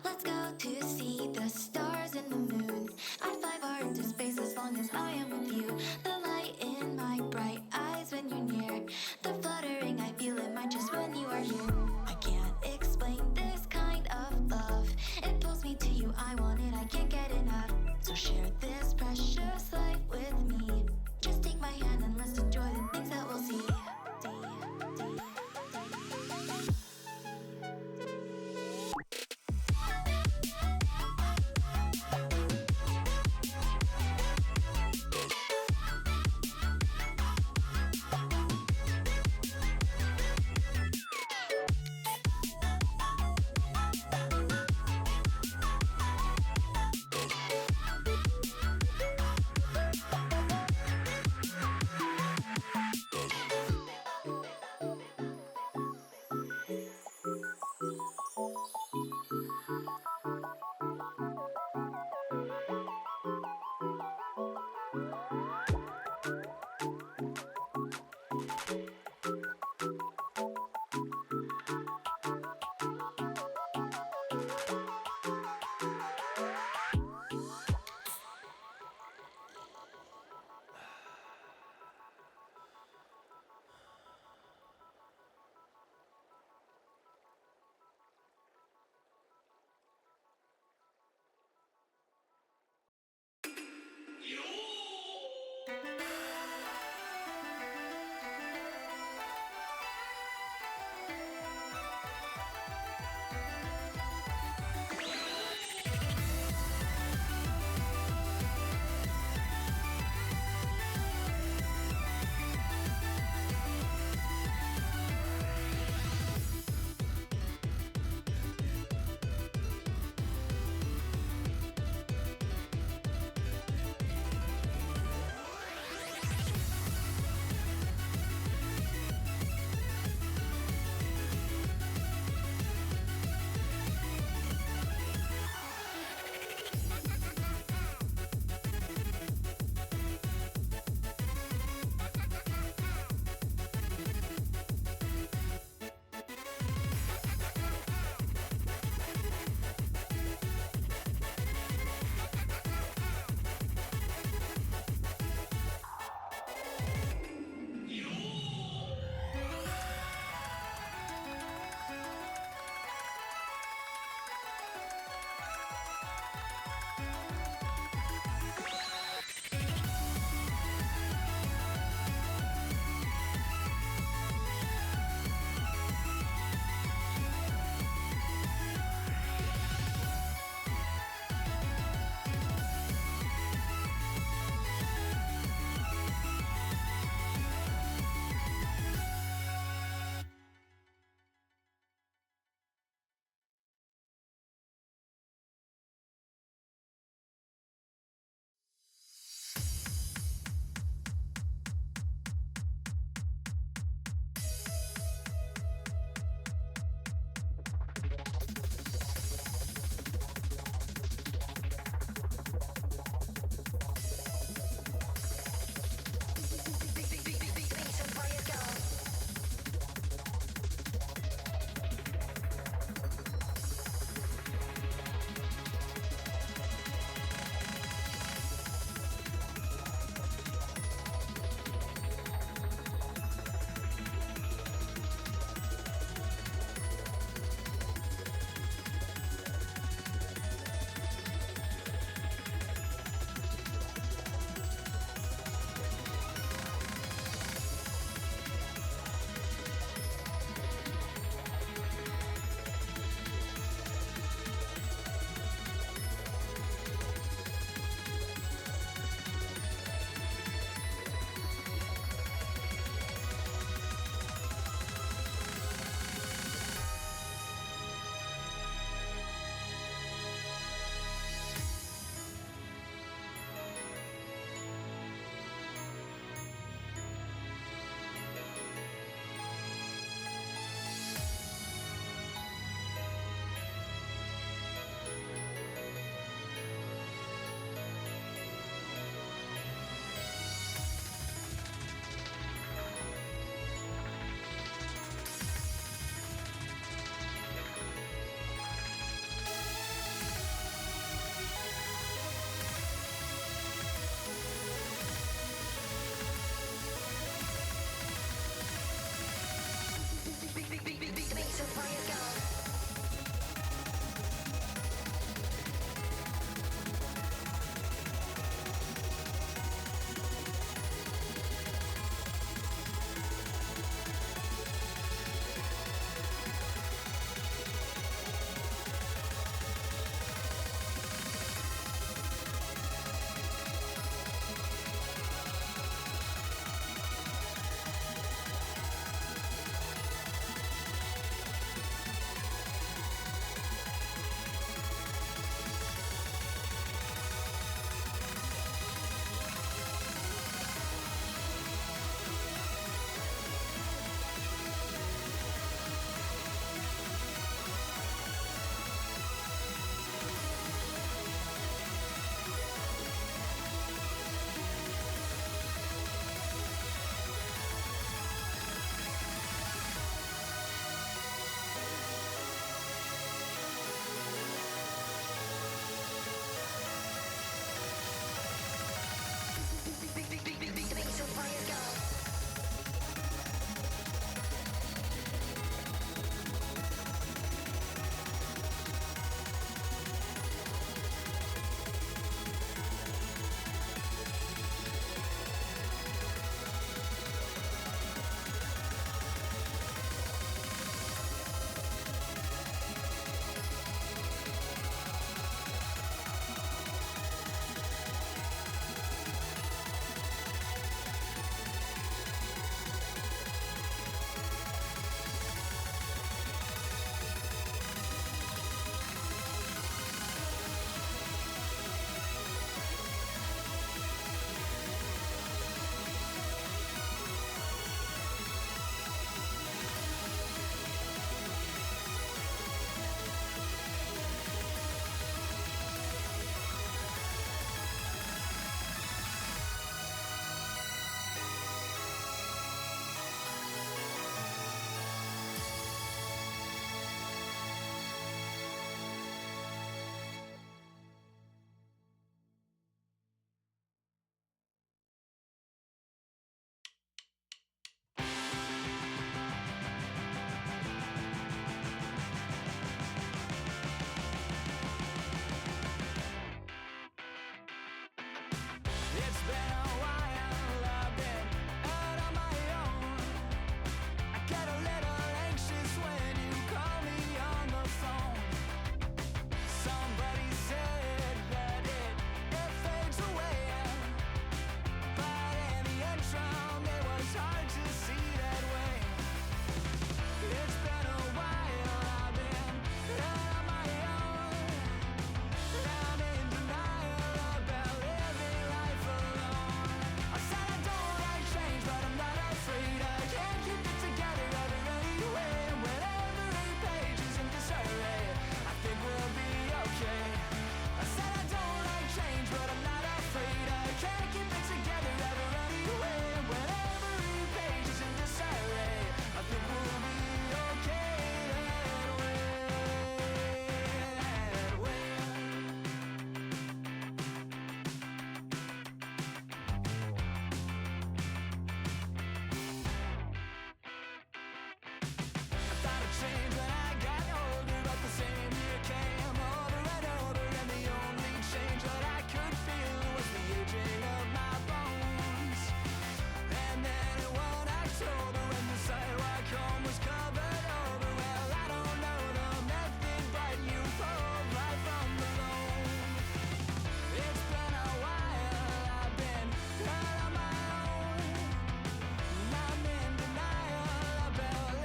Let's go to see the stars and the moon. I'd fly far into space as long as I am with you. The light in my bright eyes when you're near. The fluttering I feel in my chest when you are here. I can't explain this kind of love. It pulls me to you, I want it, I can't get enough. So share this precious life with me. Just take my hand and let's enjoy the things that we'll see.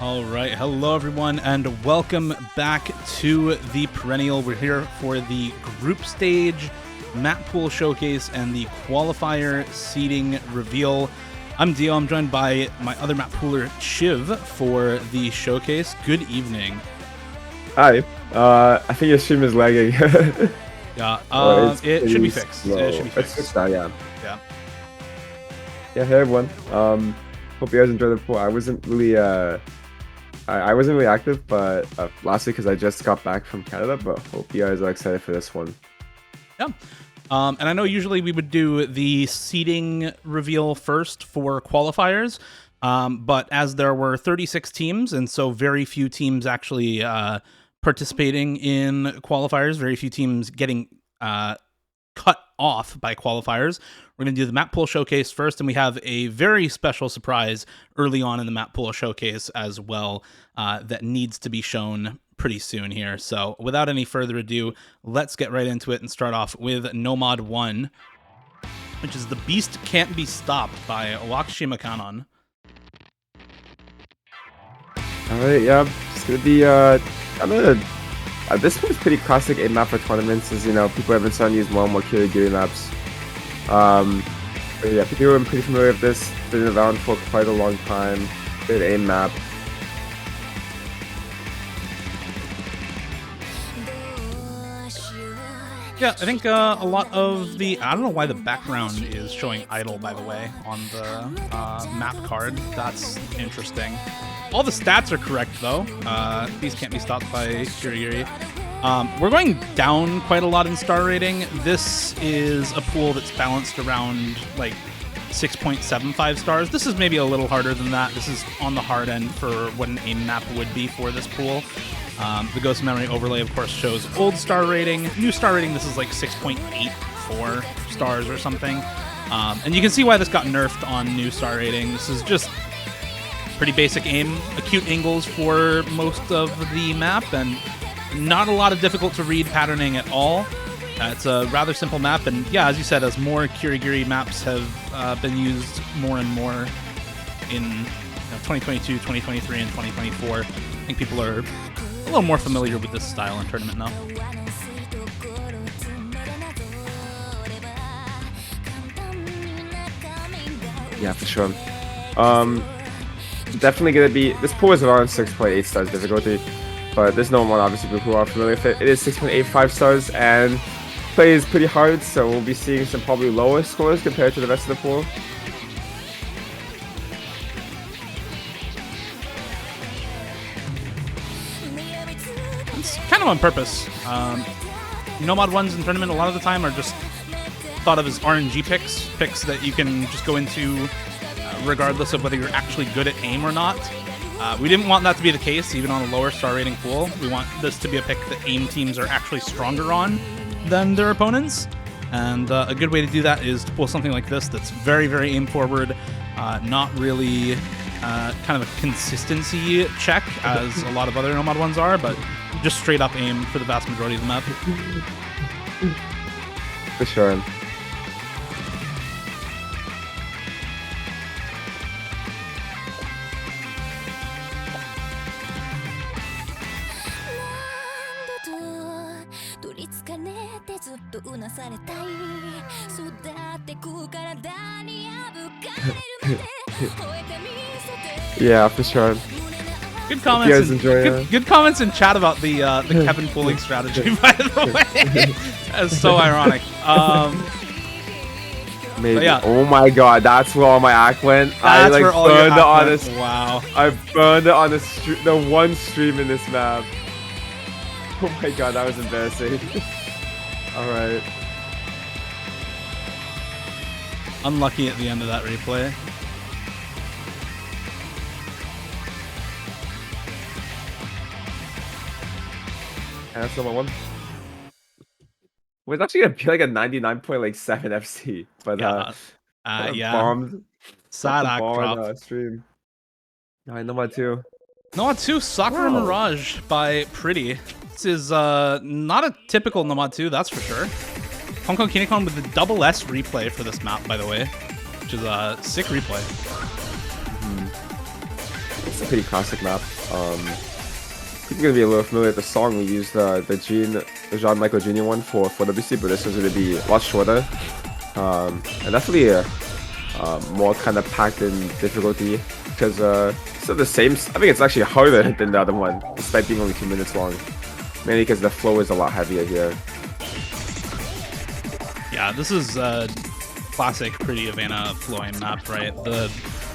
All right, hello everyone, and welcome back to the Perennial. We're here for the group stage map pool showcase and the qualifier seeding reveal. I'm Dio. I'm joined by my other map pooler, Shiv, for the showcase. Good evening. Hi. I think your stream is lagging. Yeah, it should be fixed. Slow. It should be fixed. It's fixed now, yeah. Yeah. Yeah, hey everyone. Hope you guys enjoyed the pool. I wasn't really I wasn't really active, but last week because I just got back from Canada. But hope you guys are excited for this one. Yeah. And I know usually we would do the seeding reveal first for qualifiers, but as there were 36 teams, and so very few teams actually participating in qualifiers, very few teams getting cut off by qualifiers, we're going to do the map pool showcase first, and we have a very special surprise early on in the map pool showcase as well that needs to be shown pretty soon here. So without any further ado, let's get right into it and start off with Nomad 1, which is The Beast Can't Be Stopped by Wakashima Kanon. Alright, yeah, it's gonna be this one's pretty classic aim map for tournaments, as you know, people have been starting to use more and more Kirigiri maps. But yeah, people have been pretty familiar with this, been around for quite a long time. Good aim map. Yeah, I think a lot of the... I don't know why the background is showing idle, by the way, on the map card. That's interesting. All the stats are correct, though. These can't be stopped by Kirigiri. We're going down quite a lot in star rating. This is a pool that's balanced around, like, 6.75 stars. This is maybe a little harder than that. This is on the hard end for what an aim map would be for this pool. The Ghost Memory overlay, of course, shows old star rating. New star rating, this is like 6.84 stars or something. And you can see why this got nerfed on new star rating. This is just pretty basic aim, acute angles for most of the map, and not a lot of difficult to read patterning at all. It's a rather simple map, and yeah, as you said, as more Kirigiri maps have been used more and more in 2022, 2023, and 2024, I think people are a little more familiar with this style in tournament now. Yeah, for sure. Definitely gonna be, this pool is around 6.8 stars difficulty, but there's no one obviously who are familiar with it. It is 6.85 stars and plays pretty hard, so we'll be seeing some probably lower scores compared to the rest of the pool. It's kind of on purpose. Nomad 1s in tournament a lot of the time are just thought of as RNG picks that you can just go into regardless of whether you're actually good at aim or not. We didn't want that to be the case, even on a lower star rating pool. We want this to be a pick that aim teams are actually stronger on than their opponents. And a good way to do that is to pull something like this that's very, very aim forward, not really kind of a consistency check as a lot of other Nomad 1s are, but just straight up aim for the vast majority of the map. For sure. Yeah, for sure. Good comments. Enjoy, good comments in chat about the Kevin pooling strategy, by the way. That's so ironic. Maybe. Yeah. Oh my god, that's where all my act went. That's I where all burned your it on went. this. Wow. I burned it on the one stream in this map. Oh my god, that was embarrassing. All right. Unlucky at the end of that replay. And that's number one. Well, it's actually gonna be like a 99.7 FC, but yeah. bombed. Sad act drop. Stream. Alright, number two. Nomad 2, Sakura Mirage by Pretty. This is not a typical Nomad 2, that's for sure. Hong Kong Kinikon with the double S replay for this map, by the way, which is a sick replay. It's a pretty classic map. People are gonna be a little familiar with the song. We used the Jean Michael Jr. one for WC, but this one's gonna be a lot shorter. And definitely more kind of packed in difficulty because it's the same. I think it's actually harder than the other one, despite being only 2 minutes long. Mainly because the flow is a lot heavier here. Yeah, this is a classic Pretty Havana flowing map, right? The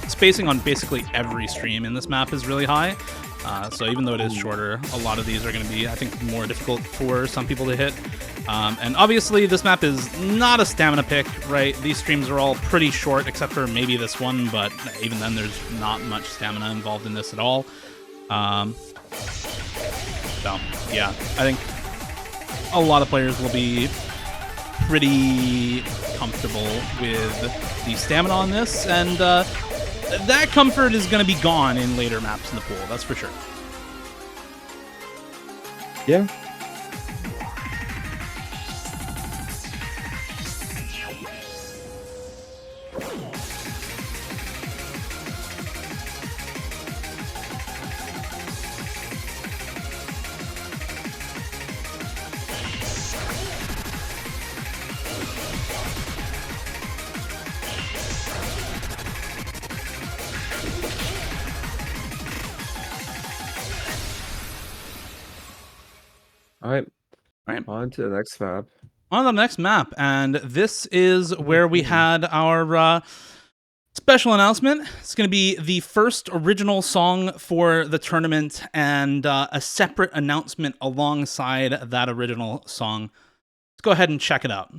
spacing on basically every stream in this map is really high. So even though it is shorter, a lot of these are going to be, I think, more difficult for some people to hit. And obviously, this map is not a stamina pick, right? These streams are all pretty short, except for maybe this one, but even then, there's not much stamina involved in this at all. So, yeah, I think a lot of players will be pretty comfortable with the stamina on this, and that comfort is going to be gone in later maps in the pool, that's for sure. Yeah. All right, on to the next map. On the next map, and this is where we had our special announcement. It's going to be the first original song for the tournament and a separate announcement alongside that original song. Let's go ahead and check it out.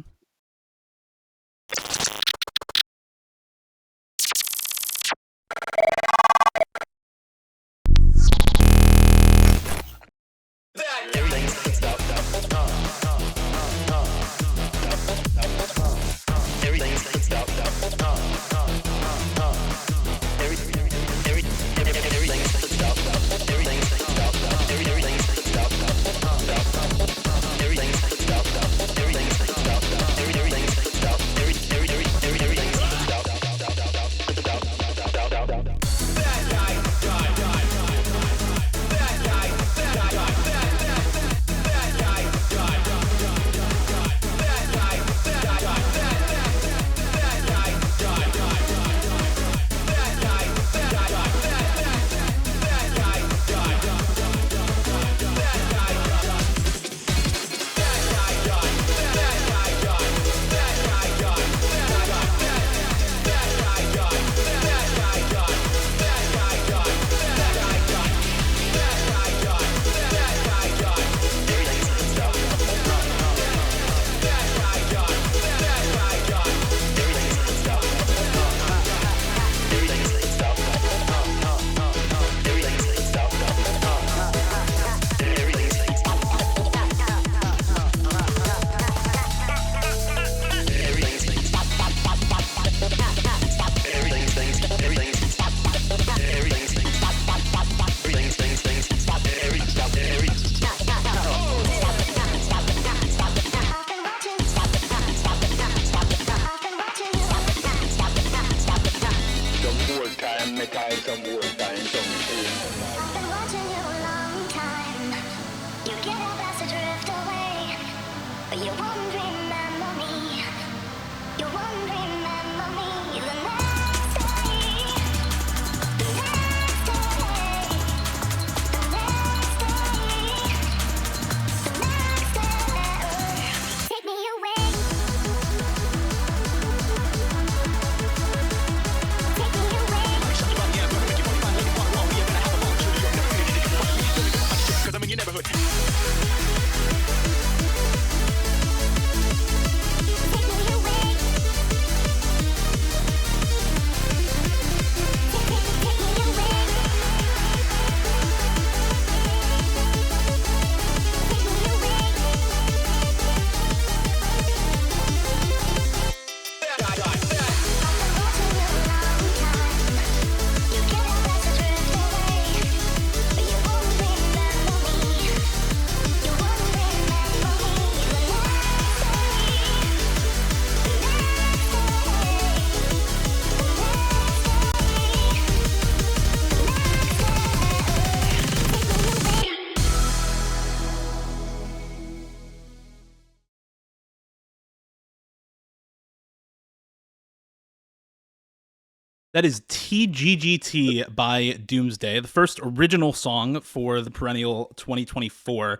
That is TGGT by Doomsday, the first original song for the Perennial 2024.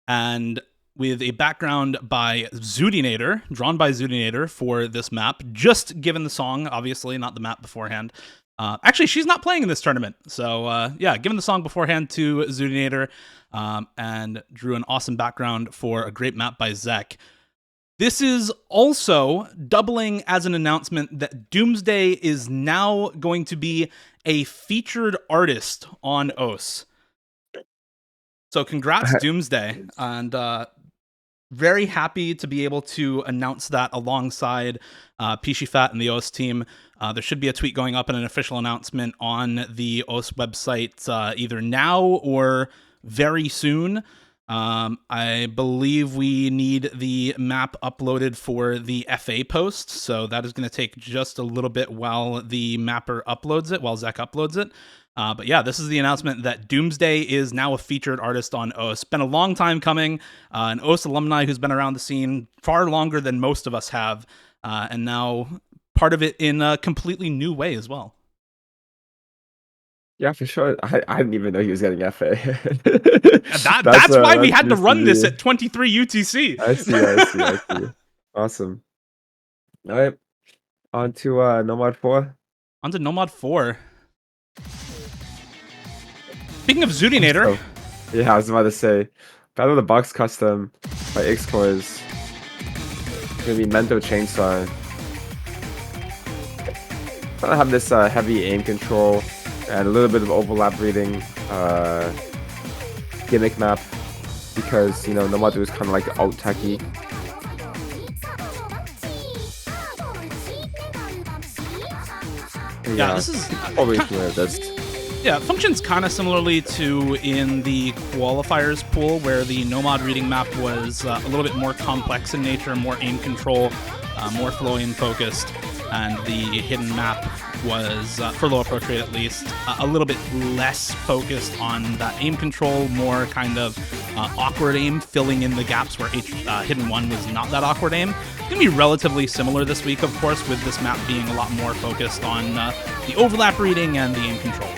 And with a background by Zoodinator, drawn by Zoodinator for this map, just given the song, obviously, not the map beforehand. Actually, she's not playing in this tournament. So, yeah, given the song beforehand to Zoodinator, and drew an awesome background for a great map by Zek. This is also doubling as an announcement that Doomsday is now going to be a featured artist on OS. So congrats, Doomsday. And very happy to be able to announce that alongside Pishifat and the OS team. There should be a tweet going up and an official announcement on the OS website either now or very soon. I believe we need the map uploaded for the FA post, so that is going to take just a little bit while the mapper uploads it, while Zek uploads it. But yeah, this is the announcement that Doomsday is now a featured artist on OS. Been a long time coming, an OS alumni who's been around the scene far longer than most of us have, and now part of it in a completely new way as well. Yeah, for sure. I didn't even know he was getting FA. That's why we had to run this at 23 UTC. I see. Awesome. All right. On to Nomad 4. On to Nomad 4. Speaking of Zoodinator. Yeah, I was about to say. Battle of the Box Custom by X-Cores. It's going to be Mento Chainsaw. Gonna have this heavy aim control and a little bit of overlap reading gimmick map because, you know, Nomad is kind of like out-techy. Yeah, this is always familiar with this. Yeah, it functions kind of similarly to in the qualifiers pool, where the Nomad reading map was a little bit more complex in nature, more aim control, more flow-in focused, and the hidden map was, for low approach rate at least, a little bit less focused on that aim control, more kind of awkward aim, filling in the gaps where Hidden 1 was not that awkward aim. It's going to be relatively similar this week, of course, with this map being a lot more focused on the overlap reading and the aim control.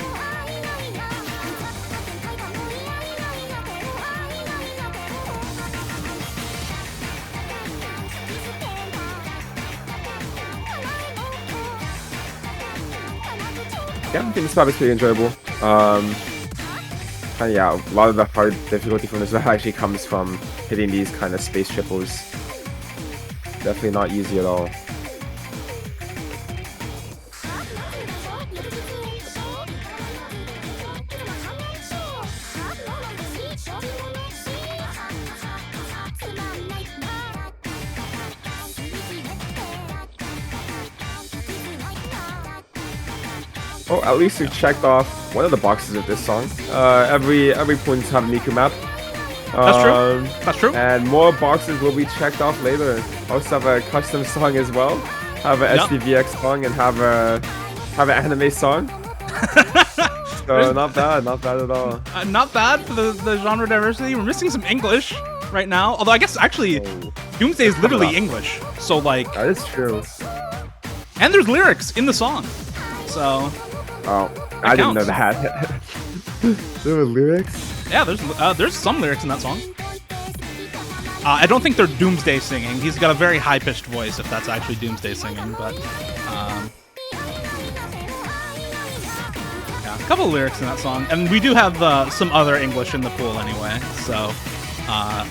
Yeah, I think this map is pretty enjoyable. And yeah, a lot of the hard difficulty from this map actually comes from hitting these kind of space triples. Definitely not easy at all. Oh, at least we checked off one of the boxes of this song. Every points have a Miku map. That's true. That's true. And more boxes will be checked off later. Also have a custom song as well. Have an SDVX song and have an anime song. So not bad at all. Not bad for the genre diversity. We're missing some English right now. Although I guess actually Doomsday is literally English. So like that is true. And there's lyrics in the song. So I didn't know that. There were lyrics? Yeah, there's some lyrics in that song. I don't think they're Doomsday singing. He's got a very high-pitched voice if that's actually Doomsday singing, but yeah, a couple of lyrics in that song. And we do have some other English in the pool anyway, so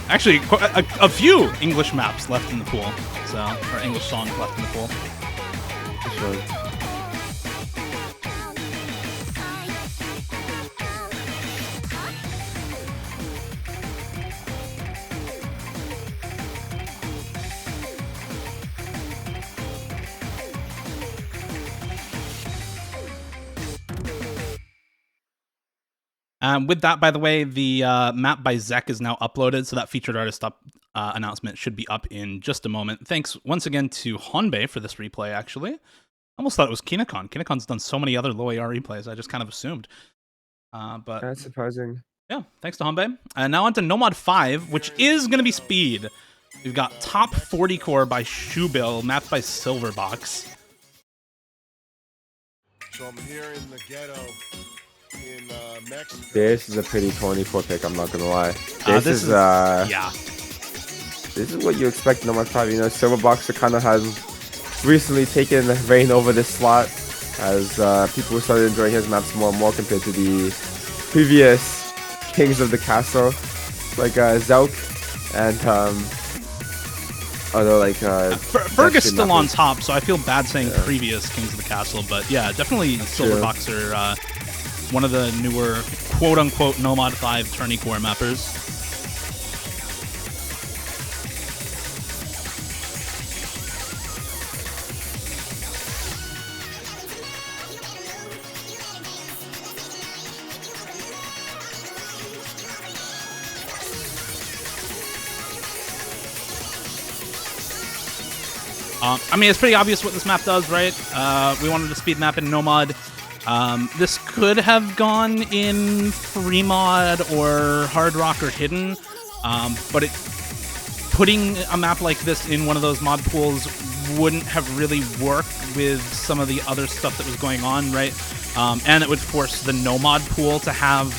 actually a few English maps left in the pool, or English songs left in the pool. For sure. With that, by the way, the map by Zek is now uploaded, so that featured artist announcement should be up in just a moment. Thanks once again to Honbei for this replay, actually. I almost thought it was Kinecon. Kinecon's done so many other low AR replays, I just kind of assumed. But that's surprising. Yeah, thanks to Honbei. And now on to Nomad 5, which is going to be speed. We've got Top 40 Core by Shoebill, mapped by Silverbox. So I'm here in the ghetto in Mexico. This is a pretty 24 pick, I'm not gonna lie. This is yeah. This is what you expect in Nomad 5. You know, Silverboxer kind of has recently taken the reign over this slot as people started enjoying his maps more and more compared to the previous kings of the castle, like Zelk and other like. Fergus still on top, so I feel bad saying previous kings of the castle, but yeah, definitely Silverboxer, one of the newer quote-unquote Nomad 5 tourney core mappers. I mean, it's pretty obvious what this map does, right? We wanted to speed map in Nomad. This could have gone in free mod or hard rock or hidden, but putting a map like this in one of those mod pools wouldn't have really worked with some of the other stuff that was going on, right? And it would force the Nomad pool to have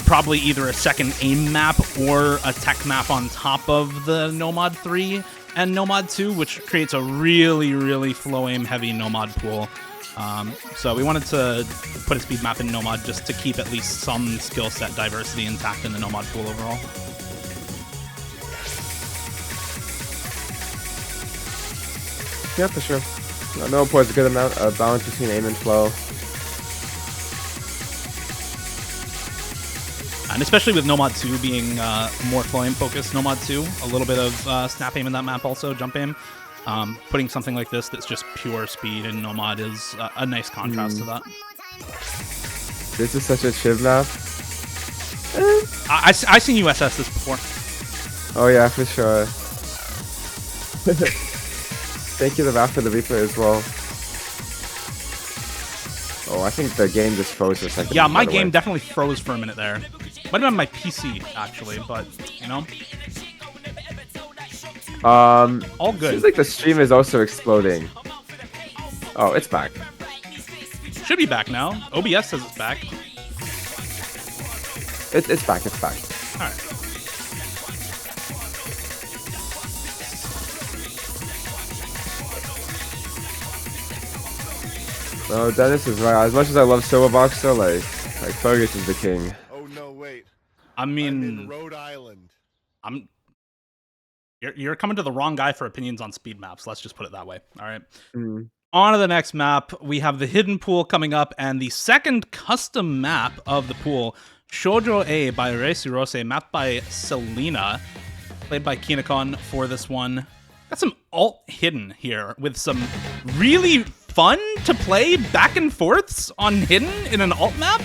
probably either a second aim map or a tech map on top of the Nomad 3 and Nomad 2, which creates a really, really flow aim heavy Nomad pool. So we wanted to put a speed map in Nomad just to keep at least some skill set diversity intact in the Nomad pool overall. Yeah, for sure. Nomad pool has a good amount of balance between aim and flow. And especially with Nomad 2 being more flow aim focused, Nomad 2, a little bit of snap aim in that map also, jump aim. Putting something like this that's just pure speed in Nomad is a nice contrast to that. This is such a chiv map. I've seen you SS this before. Oh yeah, for sure. Thank you to Raf for the replay as well. Oh, I think the game just froze for a second. Yeah, my game definitely froze for a minute there. Might have been my PC, actually, but, you know. All good. Seems like the stream is also exploding. Oh, it's back. Should be back now. OBS says it's back. It's back, it's back. Alright. No, Dennis is right. As much as I love Silverboxer, like Fergus is the king. Oh no, wait. I I'm mean, in Rhode Island. You're coming to the wrong guy for opinions on speed maps. Let's just put it that way. All right. Mm. On to the next map. We have the hidden pool coming up, and the second custom map of the pool, Shoujo A by Reisurose, mapped by Selena, played by Kinokon for this one. Got some alt hidden here with some really fun to play back and forths on hidden in an alt map.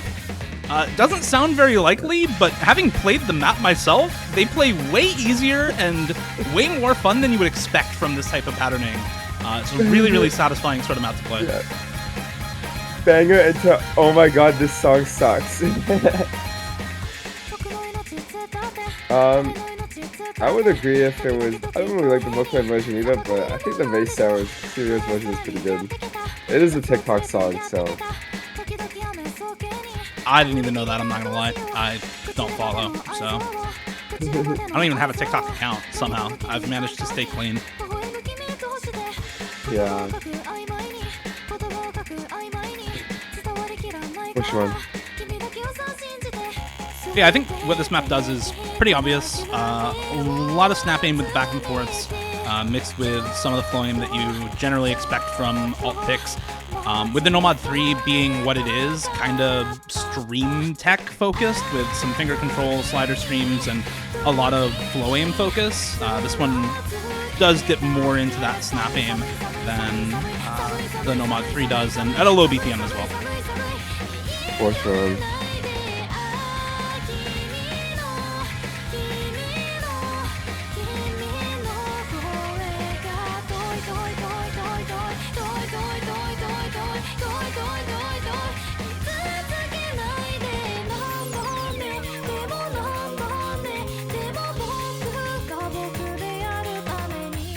Doesn't sound very likely, but having played the map myself, they play way easier and way more fun than you would expect from this type of patterning. It's a really, really satisfying sort of map to play. Yeah. Banger into, oh my god, this song sucks. I would agree if it was, I don't really like the multiplayer version either, but I think the race hours serious version is pretty good. It is a TikTok song, so. I didn't even know that, I'm not gonna lie. I don't follow, so. I don't even have a TikTok account, somehow. I've managed to stay clean. Yeah. Which one? Yeah, I think what this map does is pretty obvious. A lot of snap aim with back and forths, mixed with some of the flow aim that you generally expect from alt picks. With the Nomad 3 being what it is, kind of stream tech focused with some finger control, slider streams, and a lot of flow aim focus. This one does dip more into that snap aim than the Nomad 3 does, and at a low BPM as well. For sure.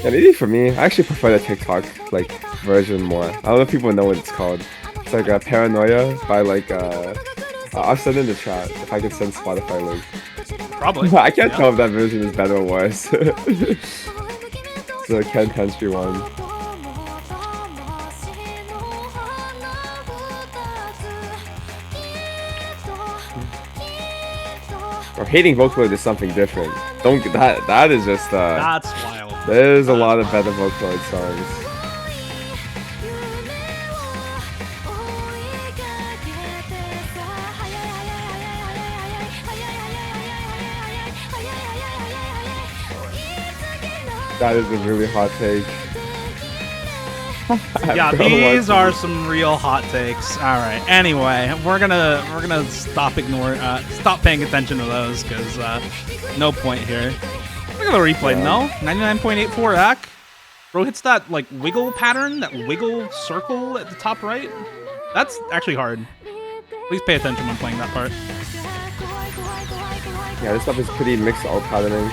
Yeah, maybe for me, I actually prefer the TikTok like version more. I don't know if people know what it's called. It's like a Paranoia by like I'll send in the chat if I could send Spotify link. Probably. I can't Yeah. tell if that version is better or worse. The Ken Henry one. Or hating Vocaloid is something different. Don't that is just That's wild. there's a lot of better Vocaloid songs. That is a really hot take. Yeah, Bro, these what- are some real hot takes. All right. Anyway, we're gonna stop paying attention to those because no point here. Look at the replay. Yeah. No, 99.84 AC. Bro hits that like wiggle pattern, that wiggle circle at the top right. That's actually hard. Please pay attention when playing that part. Yeah, this stuff is pretty mixed out patterning.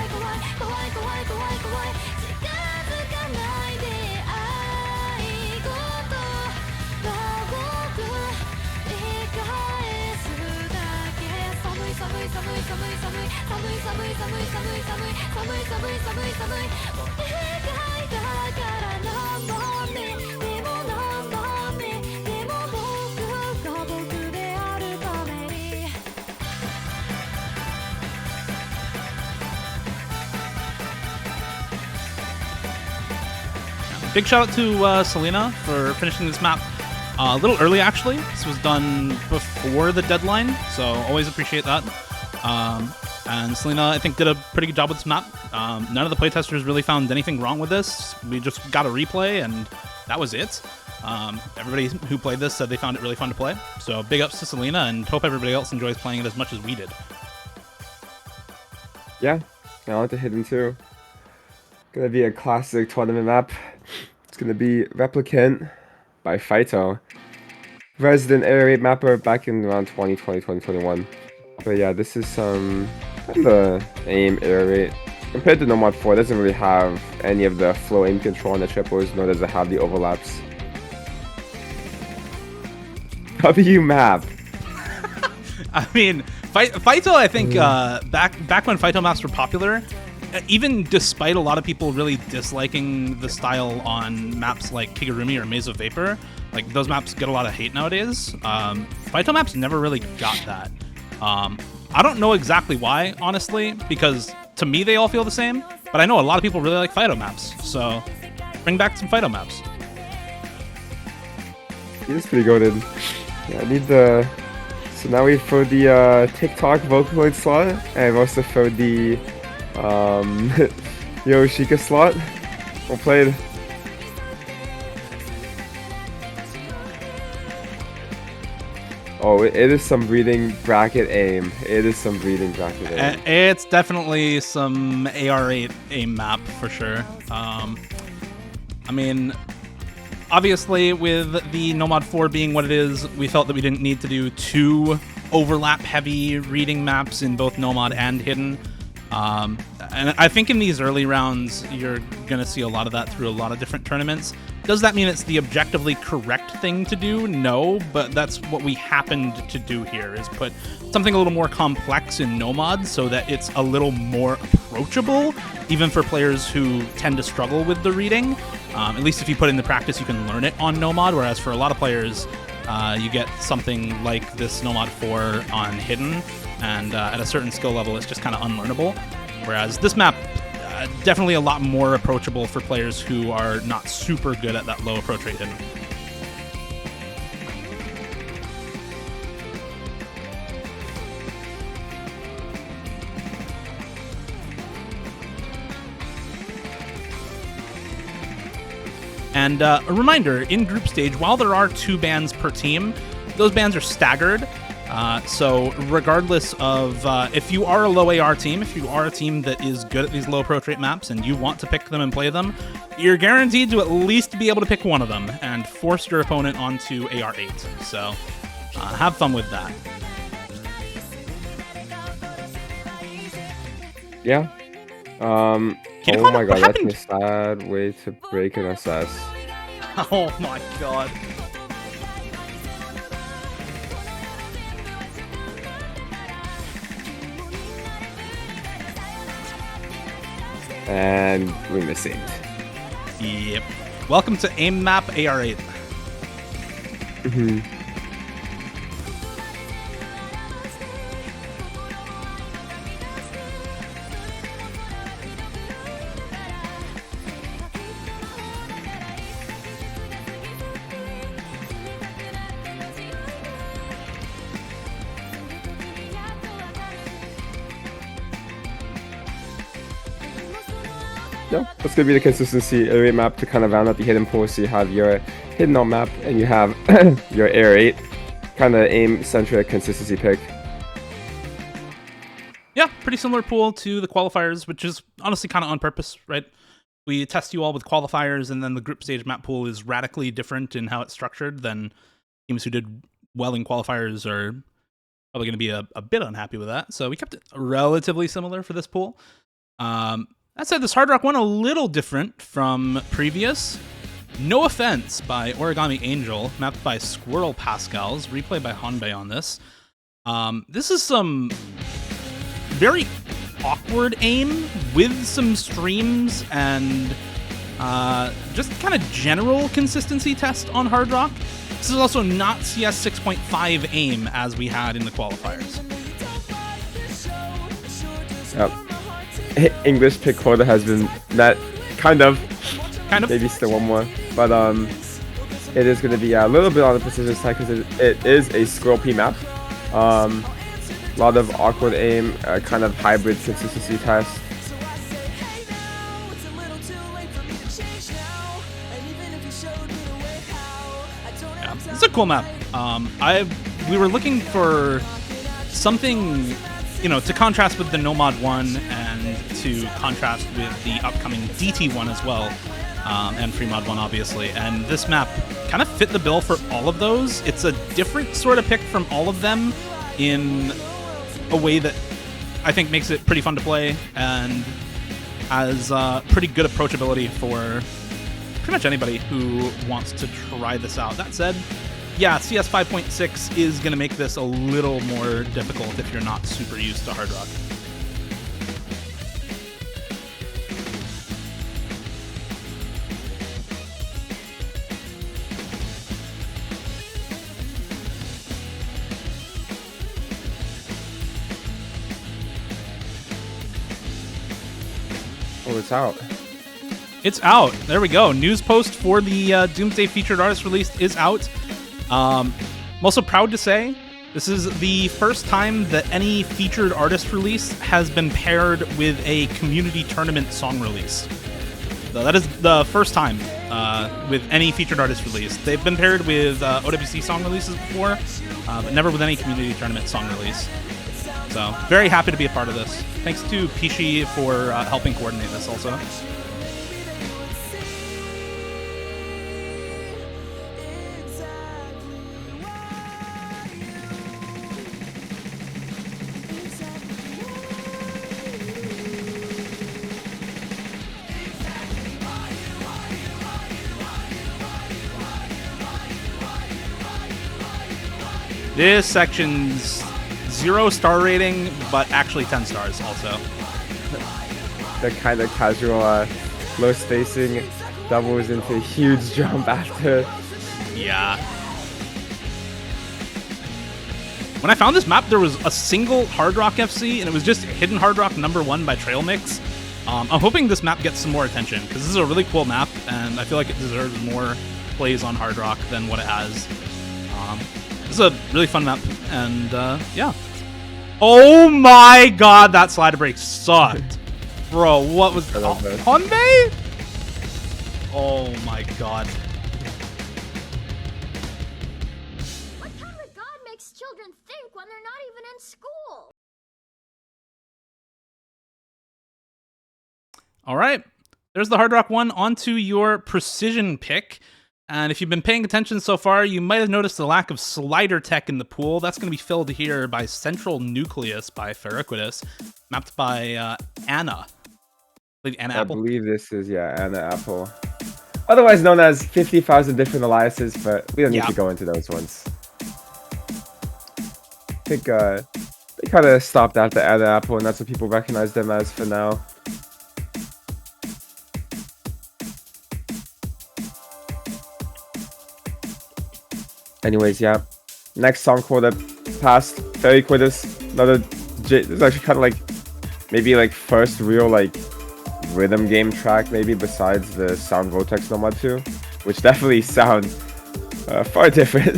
Big shout out to Selena for finishing this map a little early, actually. This was done before the deadline, so always appreciate that. And Selena, I think, did a pretty good job with this map. None of the playtesters really found anything wrong with this. We just got a replay, and that was it. Everybody who played this said they found it really fun to play. So big ups to Selena, and hope everybody else enjoys playing it as much as we did. Yeah, I want to Hidden too. Gonna be a classic tournament map. It's gonna be Replicant by Phyto. Resident Area 8 mapper back in around 2020, 2021. But yeah, this is some kind of aim area rate. Compared to Nomad 4, it doesn't really have any of the flow aim control on the triples, nor does it have the overlaps. W map. I mean, Phyto, I think, back when Phyto maps were popular, even despite a lot of people really disliking the style on maps like Kigurumi or Maze of Vapor, like those maps get a lot of hate nowadays. Phyto maps never really got that. I don't know exactly why, honestly, because to me they all feel the same, but I know a lot of people really like Phyto maps, so bring back some Phyto maps. He is pretty goated. Yeah, I need the... So now we throw the TikTok Vocaloid slot, and we also throw the Yoshika slot. Well played. Oh, it is some breathing bracket aim. It is some breathing bracket aim. It's definitely some AR8 aim map for sure. I mean, obviously with the Nomad 4 being what it is, we felt that we didn't need to do two overlap-heavy reading maps in both Nomad and Hidden. And I think in these early rounds, you're going to see a lot of that through a lot of different tournaments. Does that mean it's the objectively correct thing to do? No, but that's what we happened to do here, is put something a little more complex in Nomad so that it's a little more approachable, even for players who tend to struggle with the reading. At least if you put in the practice, you can learn it on Nomad, whereas for a lot of players, you get something like this Nomad 4 on Hidden, and at a certain skill level, it's just kind of unlearnable. Whereas this map, definitely a lot more approachable for players who are not super good at that low approach rate Hidden. And a reminder, in group stage, while there are 2 bans per team, those bans are staggered. So regardless of if you are a low AR team, if you are a team that is good at these low approach rate maps and you want to pick them and play them, you're guaranteed to at least be able to pick one of them and force your opponent onto AR8. So have fun with that. Yeah. Oh my god, that's a sad way to break an SS. Oh my god. And we miss it. Yep. Welcome to AIM Map AR8. Yeah, that's gonna be the consistency area map to kind of round out the hidden pool. So you have your hidden on map and you have your Air 8, kind of aim centric consistency pick. Yeah, pretty similar pool to the qualifiers, which is honestly kind of on purpose, right? We test you all with qualifiers, and then the group stage map pool is radically different in how it's structured than teams who did well in qualifiers are probably going to be a bit unhappy with that. So we kept it relatively similar for this pool. That said, this Hard Rock one a little different from previous. No Offense by Origami Angel, mapped by Squirrel Pascals, replay by Hanbei on this. This is some very awkward aim with some streams and just kind of general consistency test on Hard Rock. This is also not CS 6.5 aim as we had in the qualifiers. Yep. English pick quota has been met, kind of. Maybe still one more, but it is going to be a little bit on the precision side because it is a Squirrel P map. A lot of awkward aim, kind of hybrid consistency test. Yeah, it's a cool map. We were looking for something, to contrast with the Nomad one and to contrast with the upcoming DT one as well, and Fremod one obviously. And this map kind of fit the bill for all of those. It's a different sort of pick from all of them in a way that I think makes it pretty fun to play and has pretty good approachability for pretty much anybody who wants to try this out. That said, yeah, CS 5.6 is going to make this a little more difficult if you're not super used to Hard Rock. Oh, it's out. It's out. There we go. News post for the Doomsday featured artist release is out. I'm also proud to say this is the first time that any featured artist release has been paired with a community tournament song release. So that is the first time with any featured artist release. They've been paired with OWC song releases before, but never with any community tournament song release. So very happy to be a part of this. Thanks to Pishi for helping coordinate this also. This section's 0 star rating, but actually 10 stars also. The kind of casual, low spacing doubles into a huge jump after. Yeah. When I found this map, there was a single Hard Rock FC, and it was just Hidden Hard Rock #1 by Trail Mix. I'm hoping this map gets some more attention, because this is a really cool map, and I feel like it deserves more plays on Hard Rock than what it has. This is a really fun map, and yeah. Oh my god, that slider break sucked. Bro, what was... Hanbei? Oh my god. What kind of god makes children think when they're not even in school? All right, there's the Hard Rock one. Onto your precision pick. And if you've been paying attention so far, you might have noticed the lack of slider tech in the pool. That's going to be filled here by Central Nucleus by Ferriquidus, mapped by Anna. I believe this is, Anna Apple. Otherwise known as 50,000 different aliases, but we don't need to go into those ones. I think they kind of stopped at the Anna Apple, and that's what people recognize them as for now. Anyways, yeah. Next song quota passed. Fairy Quitters. Another. This is actually kind of like maybe like first real like rhythm game track maybe besides the Sound Vortex Nomad 2, which definitely sound far different.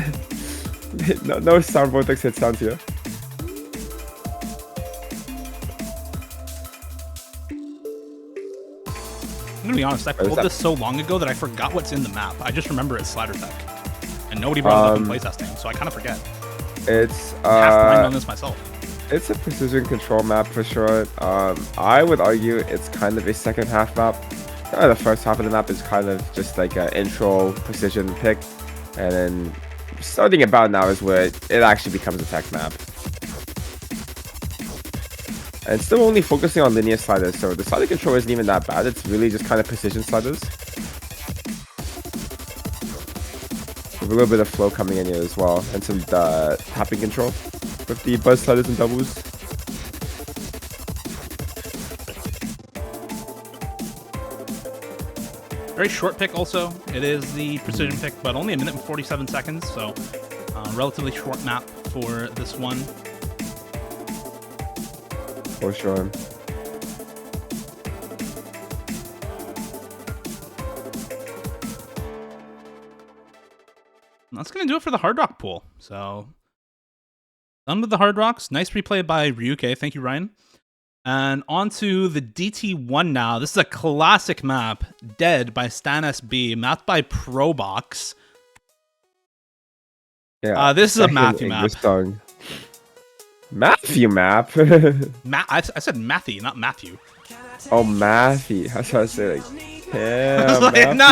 no Sound Vortex hit sounds here. I'm gonna be honest, I pulled this so long ago that I forgot what's in the map. I just remember it's Slider Tech. And nobody brought it up in playtesting, so I kind of forget. It's I have to mind on this myself. It's a precision control map for sure. I would argue it's kind of a second half map. The first half of the map is kind of just like an intro precision pick, and then starting about now is where it actually becomes a tech map. And it's still only focusing on linear sliders, so the slider control isn't even that bad. It's really just kind of precision sliders. With a little bit of flow coming in here as well, and some tapping control with the buzz sliders and doubles. Very short pick also. It is the precision pick, but only 1 minute and 47 seconds, so relatively short map for this one. For sure. That's going to do it for the Hard Rock pool. So, done with the Hard Rocks. Nice replay by Ryuke. Thank you, Ryan. And on to the DT1 now. This is a classic map. Dead by Stan SB. Mapped by Probox. Yeah. This is a Matthew map. Song. Matthew map? I said Matthew, not Matthew. Oh, Matthew. That's what I say. Like, yeah, I was like, no.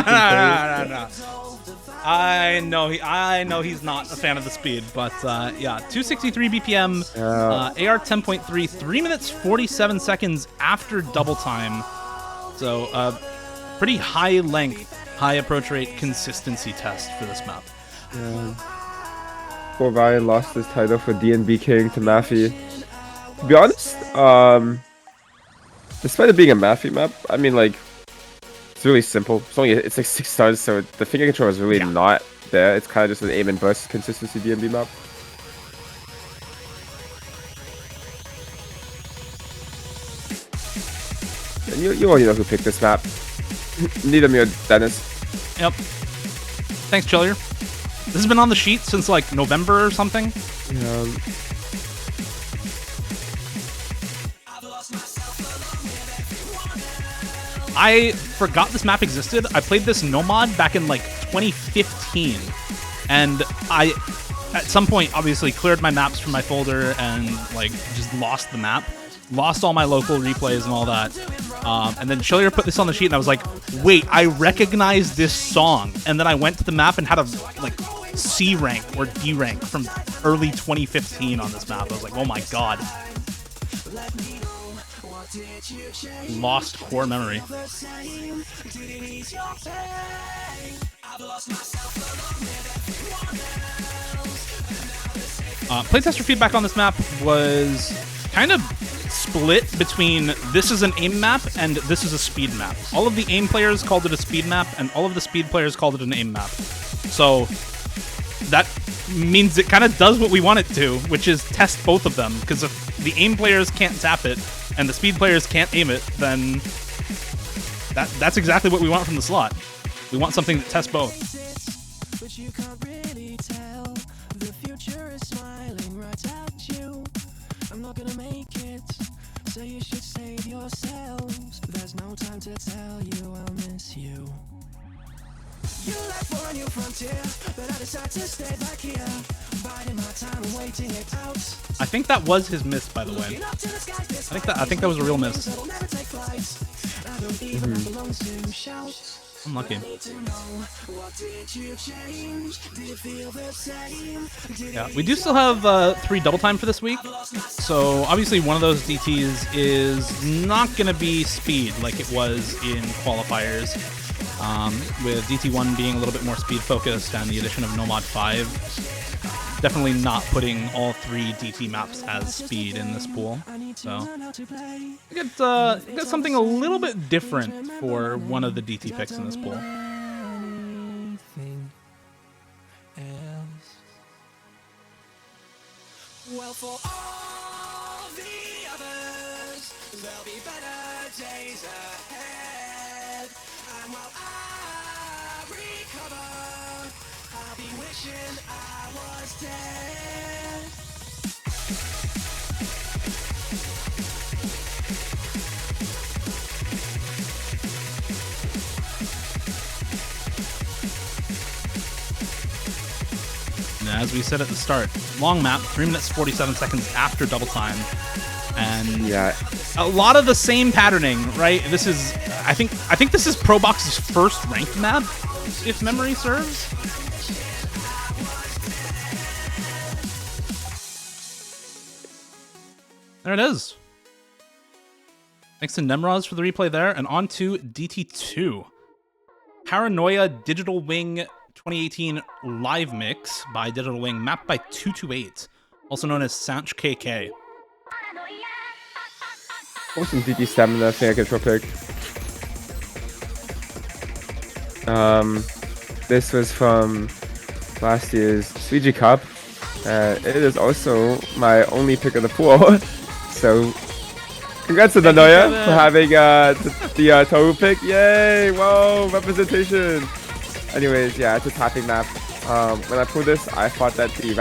I know he's not a fan of the speed, but yeah, 263 BPM, AR 10.3, 3 minutes 47 seconds after double time. So pretty high length, high approach rate consistency test for this map. Yeah. Poor Ryan lost his title for DNB King to Matthew. To be honest, despite it being a Matthew map, I mean, like, it's really simple. It's like 6 stars, so the finger control is really not there. It's kind of just an aim and burst consistency DNB map. And you already know who picked this map. Niedermere Dennis. Yep. Thanks, Chillier. This has been on the sheet since like November or something. Yeah. I forgot this map existed. I played this Nomad back in like 2015, and I, at some point, obviously cleared my maps from my folder and like just lost the map, lost all my local replays and all that. And then Chillier put this on the sheet, and I was like, "Wait, I recognize this song." And then I went to the map and had a like C rank or D rank from early 2015 on this map. I was like, "Oh my god." Lost core memory. Playtester feedback on this map was kind of split between this is an aim map and this is a speed map. All of the aim players called it a speed map, and all of the speed players called it an aim map. So that means it kind of does what we want it to, which is test both of them, because if the aim players can't tap it and the speed players can't aim it, then that's exactly what we want from the slot. We want something that tests both. But you can't really tell. The future is smiling right at you. I'm not gonna make it, so you should save yourselves. There's no time to tell you I'll miss you. You left for a new frontier, but I decided to stay back here, biding my time and waiting it out. I think that was his miss, by the way. I think that was a real miss. Unlucky. Yeah, we do still have 3 double time for this week. So obviously one of those DTs is not going to be speed like it was in qualifiers. With DT1 being a little bit more speed focused and the addition of Nomad 5, definitely not putting all 3 DT maps as speed in this pool. So we get something a little bit different for one of the DT picks in this pool. Well, for all the others, there'll be better days ahead. And while I recover, I'll be wishing I was dead. And as we said at the start, long map, 3 minutes 47 seconds after double time, and Yeah. a lot of the same patterning, right? This is, I think this is ProBox's first ranked map, if memory serves. There it is. Thanks to Nemroz for the replay there, and on to DT2. Paranoia Digital Wing 2018 live mix by Digital Wing, mapped by 228, also known as Sanch KK. What's some DT stamina finger control pick? This was from last year's CG Cup. It is also my only pick of the pool. So, congrats to Nanoya for having the Tohu pick. Yay! Whoa, representation. Anyways, yeah, it's a tapping map. When I pulled this, I thought that the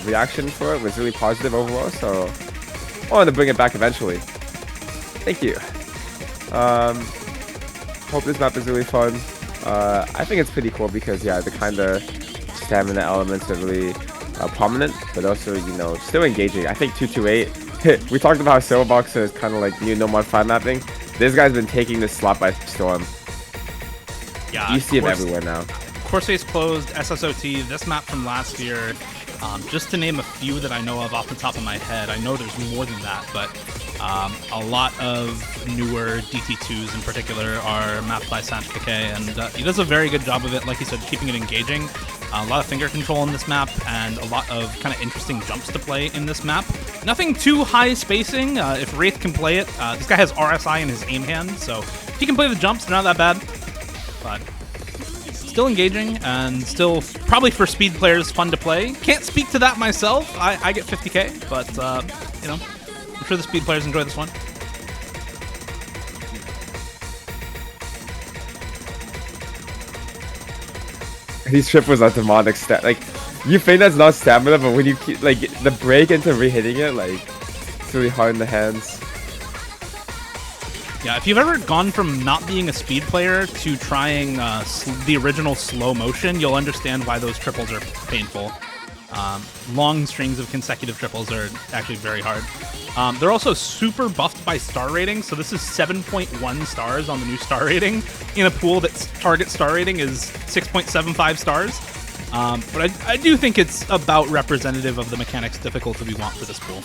reaction for it was really positive overall, so I wanted to bring it back eventually. Thank you. Hope this map is really fun. I think it's pretty cool because, yeah, the kind of stamina elements are really prominent, but also, you know, still engaging. I think 228. We talked about how Silverbox is kind of like new No Mod 5 mapping. This guy's been taking this slot by storm. Yeah, You see him everywhere now. Course's closed, SSOT, this map from last year, just to name a few that I know of off the top of my head. I know there's more than that, but a lot of newer DT2s in particular are mapped by Sanch KK, and he does a very good job of it, like you said, keeping it engaging. A lot of finger control in this map, and a lot of kind of interesting jumps to play in this map. Nothing too high spacing. If Wraith can play it, this guy has RSI in his aim hand, so if he can play the jumps, they're not that bad. But still engaging, and still probably for speed players fun to play. Can't speak to that myself. I get 50k, but you know, I'm sure the speed players enjoy this one. These triples are demonic stat. Like, you think that's not stamina, but when you keep, like, the break into re-hitting it, like, it's really hard in the hands. Yeah, if you've ever gone from not being a speed player to trying the original slow motion, you'll understand why those triples are painful. Long strings of consecutive triples are actually very hard. They're also super buffed by star rating, so this is 7.1 stars on the new star rating in a pool that's target star rating is 6.75 stars. But I do think it's about representative of the mechanics difficulty we want for this pool.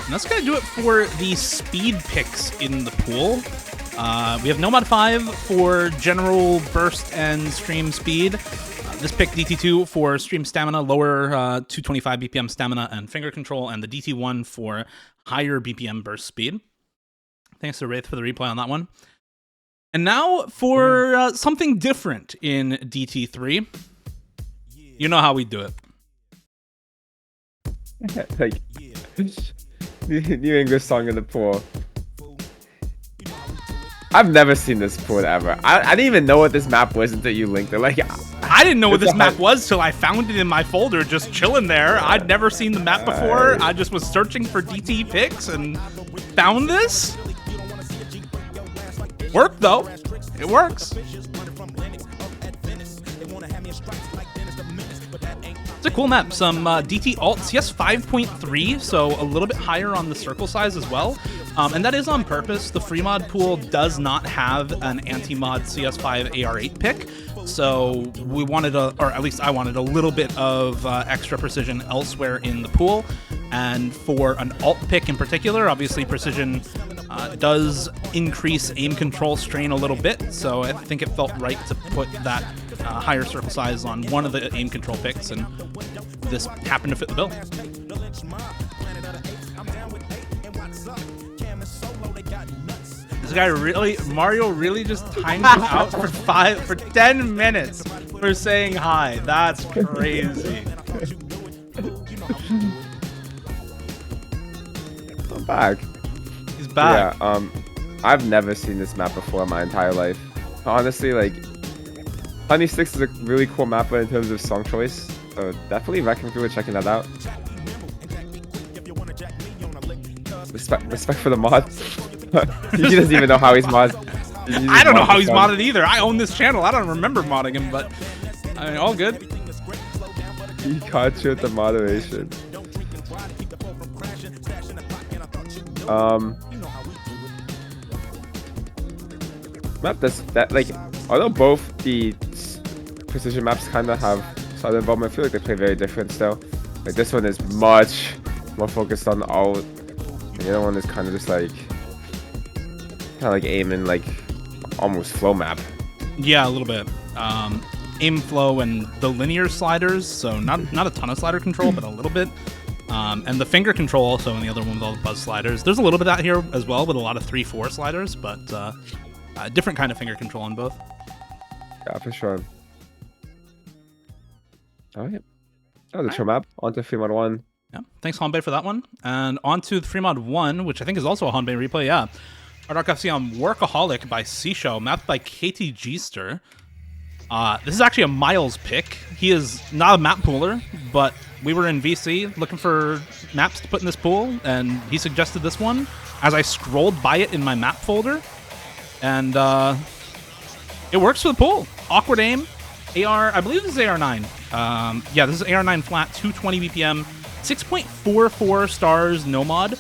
And that's going to do it for the speed picks in the pool. We have No Mod 5 for general burst and stream speed. This pick DT2 for stream stamina, lower 225 BPM stamina and finger control, and the DT1 for higher BPM burst speed. Thanks to Wraith for the replay on that one. And now for something different in DT3. You know how we do it. Like, new English song in the pool. I've never seen this pool ever. I didn't even know what this map was until you linked it. Like, I didn't know what this map was till I found it in my folder, just chilling there. I'd never seen the map before. I just was searching for DT picks and found this. Worked though. It works. It's a cool map. Some DT alts. Yes, 5.3, so a little bit higher on the circle size as well. And that is on purpose. The free mod pool does not have an anti-mod CS5 AR8 pick, so we wanted or at least I wanted a little bit of extra precision elsewhere in the pool. And for an alt pick in particular, obviously precision does increase aim control strain a little bit, so I think it felt right to put that higher circle size on one of the aim control picks, and this happened to fit the bill. This guy Mario really just timed him out for 10 minutes for saying hi. That's crazy. I'm back. He's back. Yeah, I've never seen this map before in my entire life. Honestly, like, Honey Sticks is a really cool map in terms of song choice, so definitely recommend people checking that out. Respect for the mod. He doesn't even know how he's mod. I don't know how he's modded either. I own this channel. I don't remember modding him, but I mean, all good. He caught you at the moderation. Map that like, although both the precision maps kind of have solid involvement, I feel like they play very different still. Like this one is much more focused on ult, and the other one is kind of just like aiming, like almost flow map. Yeah, a little bit. Aim flow and the linear sliders, so not a ton of slider control, but a little bit. And the finger control also in the other one with all the buzz sliders. There's a little bit of that here as well with a lot of 3-4 sliders, but a different kind of finger control on both. Yeah, for sure. Alright. That was a chill map. On to free mod 1. Yeah, thanks Hanbei for that one. And on to the free mod 1, which I think is also a Hanbei replay, yeah. Hard Rock FC on Workaholic by Seashow, mapped by KT Gster. This is actually a Miles pick. He is not a map pooler, but we were in VC looking for maps to put in this pool, and he suggested this one as I scrolled by it in my map folder. And it works for the pool. Awkward aim. AR, I believe this is AR9. Yeah, this is AR9 flat, 220 BPM, 6.44 stars, no mod.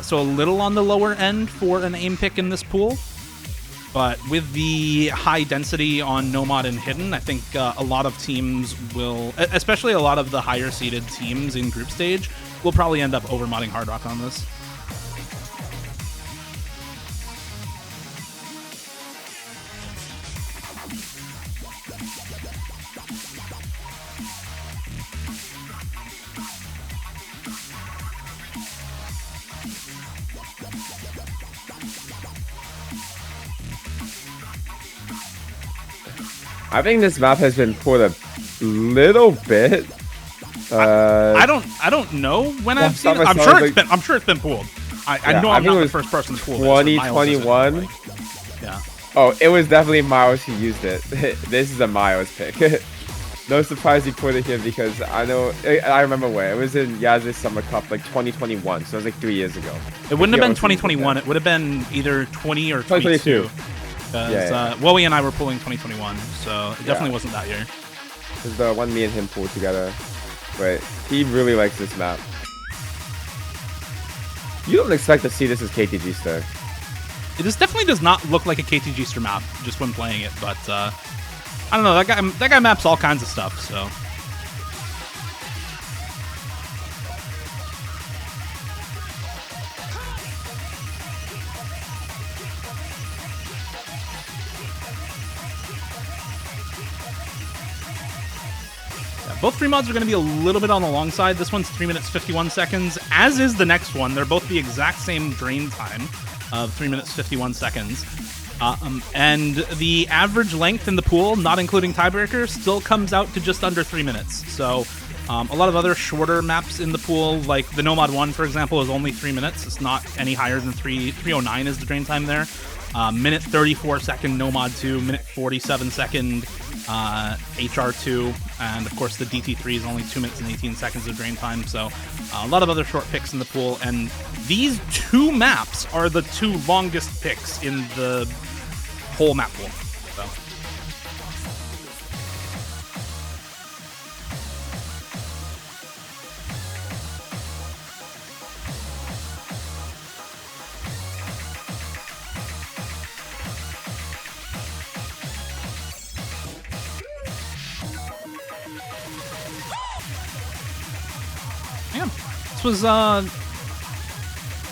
So a little on the lower end for an aim pick in this pool. But with the high density on no mod and hidden, I think a lot of teams will, especially a lot of the higher seeded teams in group stage, will probably end up over modding Hard Rock on this. I think this map has been pulled a little bit. I don't know when I've seen it. I'm sure it's been pulled. I know I'm not the first person to pull this. 2021. Yeah. Oh, it was definitely Miles who used it. This is a Miles pick. No surprise he put it here because I remember where it was in Yaz's Summer Cup, like 2021. So it was like 3 years ago. It wouldn't have been 2021. It would have been either 20 or 22. Because Wowie and I were pulling 2021, so it definitely wasn't that year. It was the one me and him pulled together. But he really likes this map. You don't expect to see this as KTG Star. This definitely does not look like a KTG Star map just when playing it, but I don't know. That guy maps all kinds of stuff, so. Both free mods are going to be a little bit on the long side. This one's 3 minutes 51 seconds, as is the next one. They're both the exact same drain time of 3 minutes 51 seconds. And the average length in the pool, not including tiebreaker, still comes out to just under 3 minutes. So a lot of other shorter maps in the pool, like the Nomad 1, for example, is only 3 minutes. It's not any higher than 3:09 is the drain time there. Minute 34 second Nomad 2, minute 47 second HR2, and of course the DT3 is only 2 minutes and 18 seconds of drain time, so a lot of other short picks in the pool, and these two maps are the two longest picks in the whole map pool. So. This was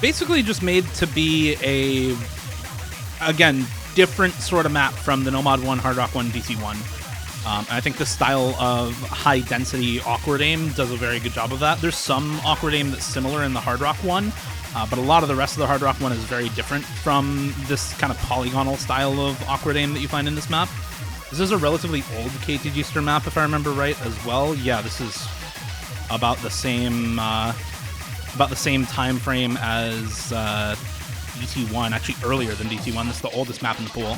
basically just made to be a, again, different sort of map from the Nomad 1, Hard Rock 1, DC 1. And I think the style of high-density awkward aim does a very good job of that. There's some awkward aim that's similar in the Hard Rock 1, but a lot of the rest of the Hard Rock 1 is very different from this kind of polygonal style of awkward aim that you find in this map. This is a relatively old KTG map, if I remember right, as well. Yeah, this is about the same time frame as DT1, actually earlier than DT1. This is the oldest map in the pool.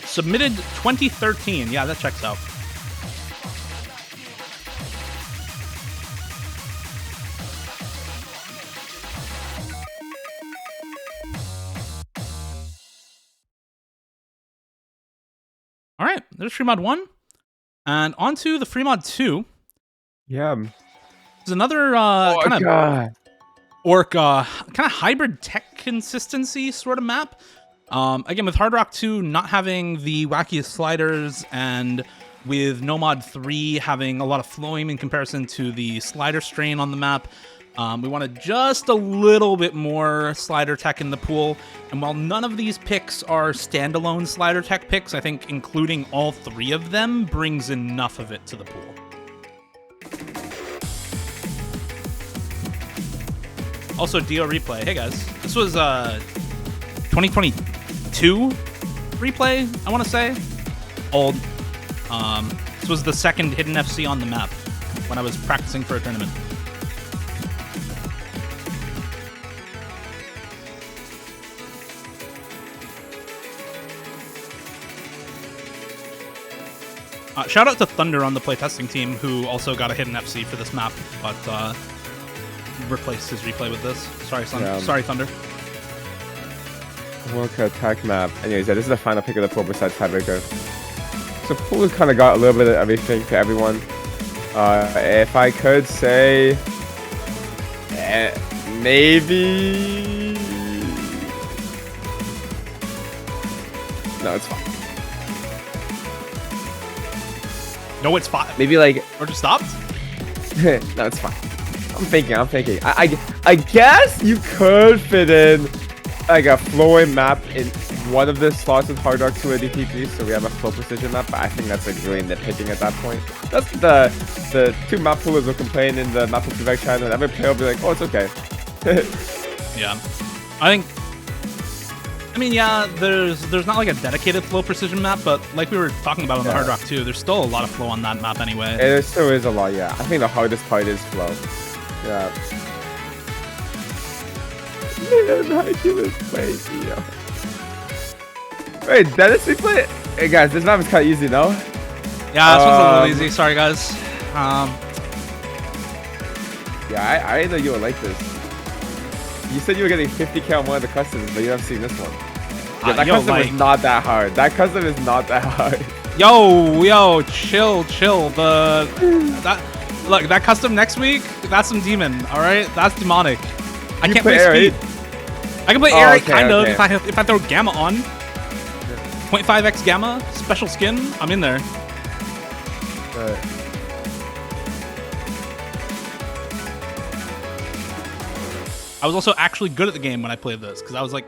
Submitted 2013. Yeah, that checks out. All right, there's Fremod 1. And on to the Fremod 2. Yeah. There's another kind of hybrid tech consistency sort of map. Again, with Hard Rock 2 not having the wackiest sliders, and with Nomad 3 having a lot of flow aim in comparison to the slider strain on the map, we wanted just a little bit more slider tech in the pool. And while none of these picks are standalone slider tech picks, I think including all three of them brings enough of it to the pool. Also, Dio replay. Hey guys, this was 2022 replay, I want to say. Old. This was the second hidden FC on the map when I was practicing for a tournament. Shout out to Thunder on the playtesting team, who also got a hidden FC for this map, but replaced his replay with this. Sorry, Sorry, Thunder. World Cup attack map. Anyways, yeah, this is the final pick of the pool besides tiebreaker. So pool has kind of got a little bit of everything for everyone. If I could say, maybe. No, it's fine. No, it's fine. Maybe like. Or just stopped? No, it's fine. I'm thinking. I guess you could fit in like a flowing map in one of the slots with Hard Rock 2 or DT3, so we have a flow precision map, but I think that's like really nitpicking at that point. That's the two map poolers will complain in the map pool feedback channel, and every player will be like, oh, it's okay. Yeah. Yeah, there's not like a dedicated flow precision map, but like we were talking about on the Hard Rock 2, there's still a lot of flow on that map anyway. There still is a lot, yeah. I think the hardest part is flow. Yeah. Wait, Dennis replay? Hey guys, this map is kind of easy, no? Yeah, this one's a little easy. Sorry, guys. Yeah, I didn't know you would like this. You said you were getting 50k on one of the customs, but you haven't seen this one. Yeah, that custom is not that hard. That custom is not that hard. Yo, chill. Look, that custom next week, that's some demon, alright? That's demonic. I can't play speed. I can play air 8 kind of if I throw gamma on. 0.5x gamma, special skin, I'm in there. I was also actually good at the game when I played this, because I was like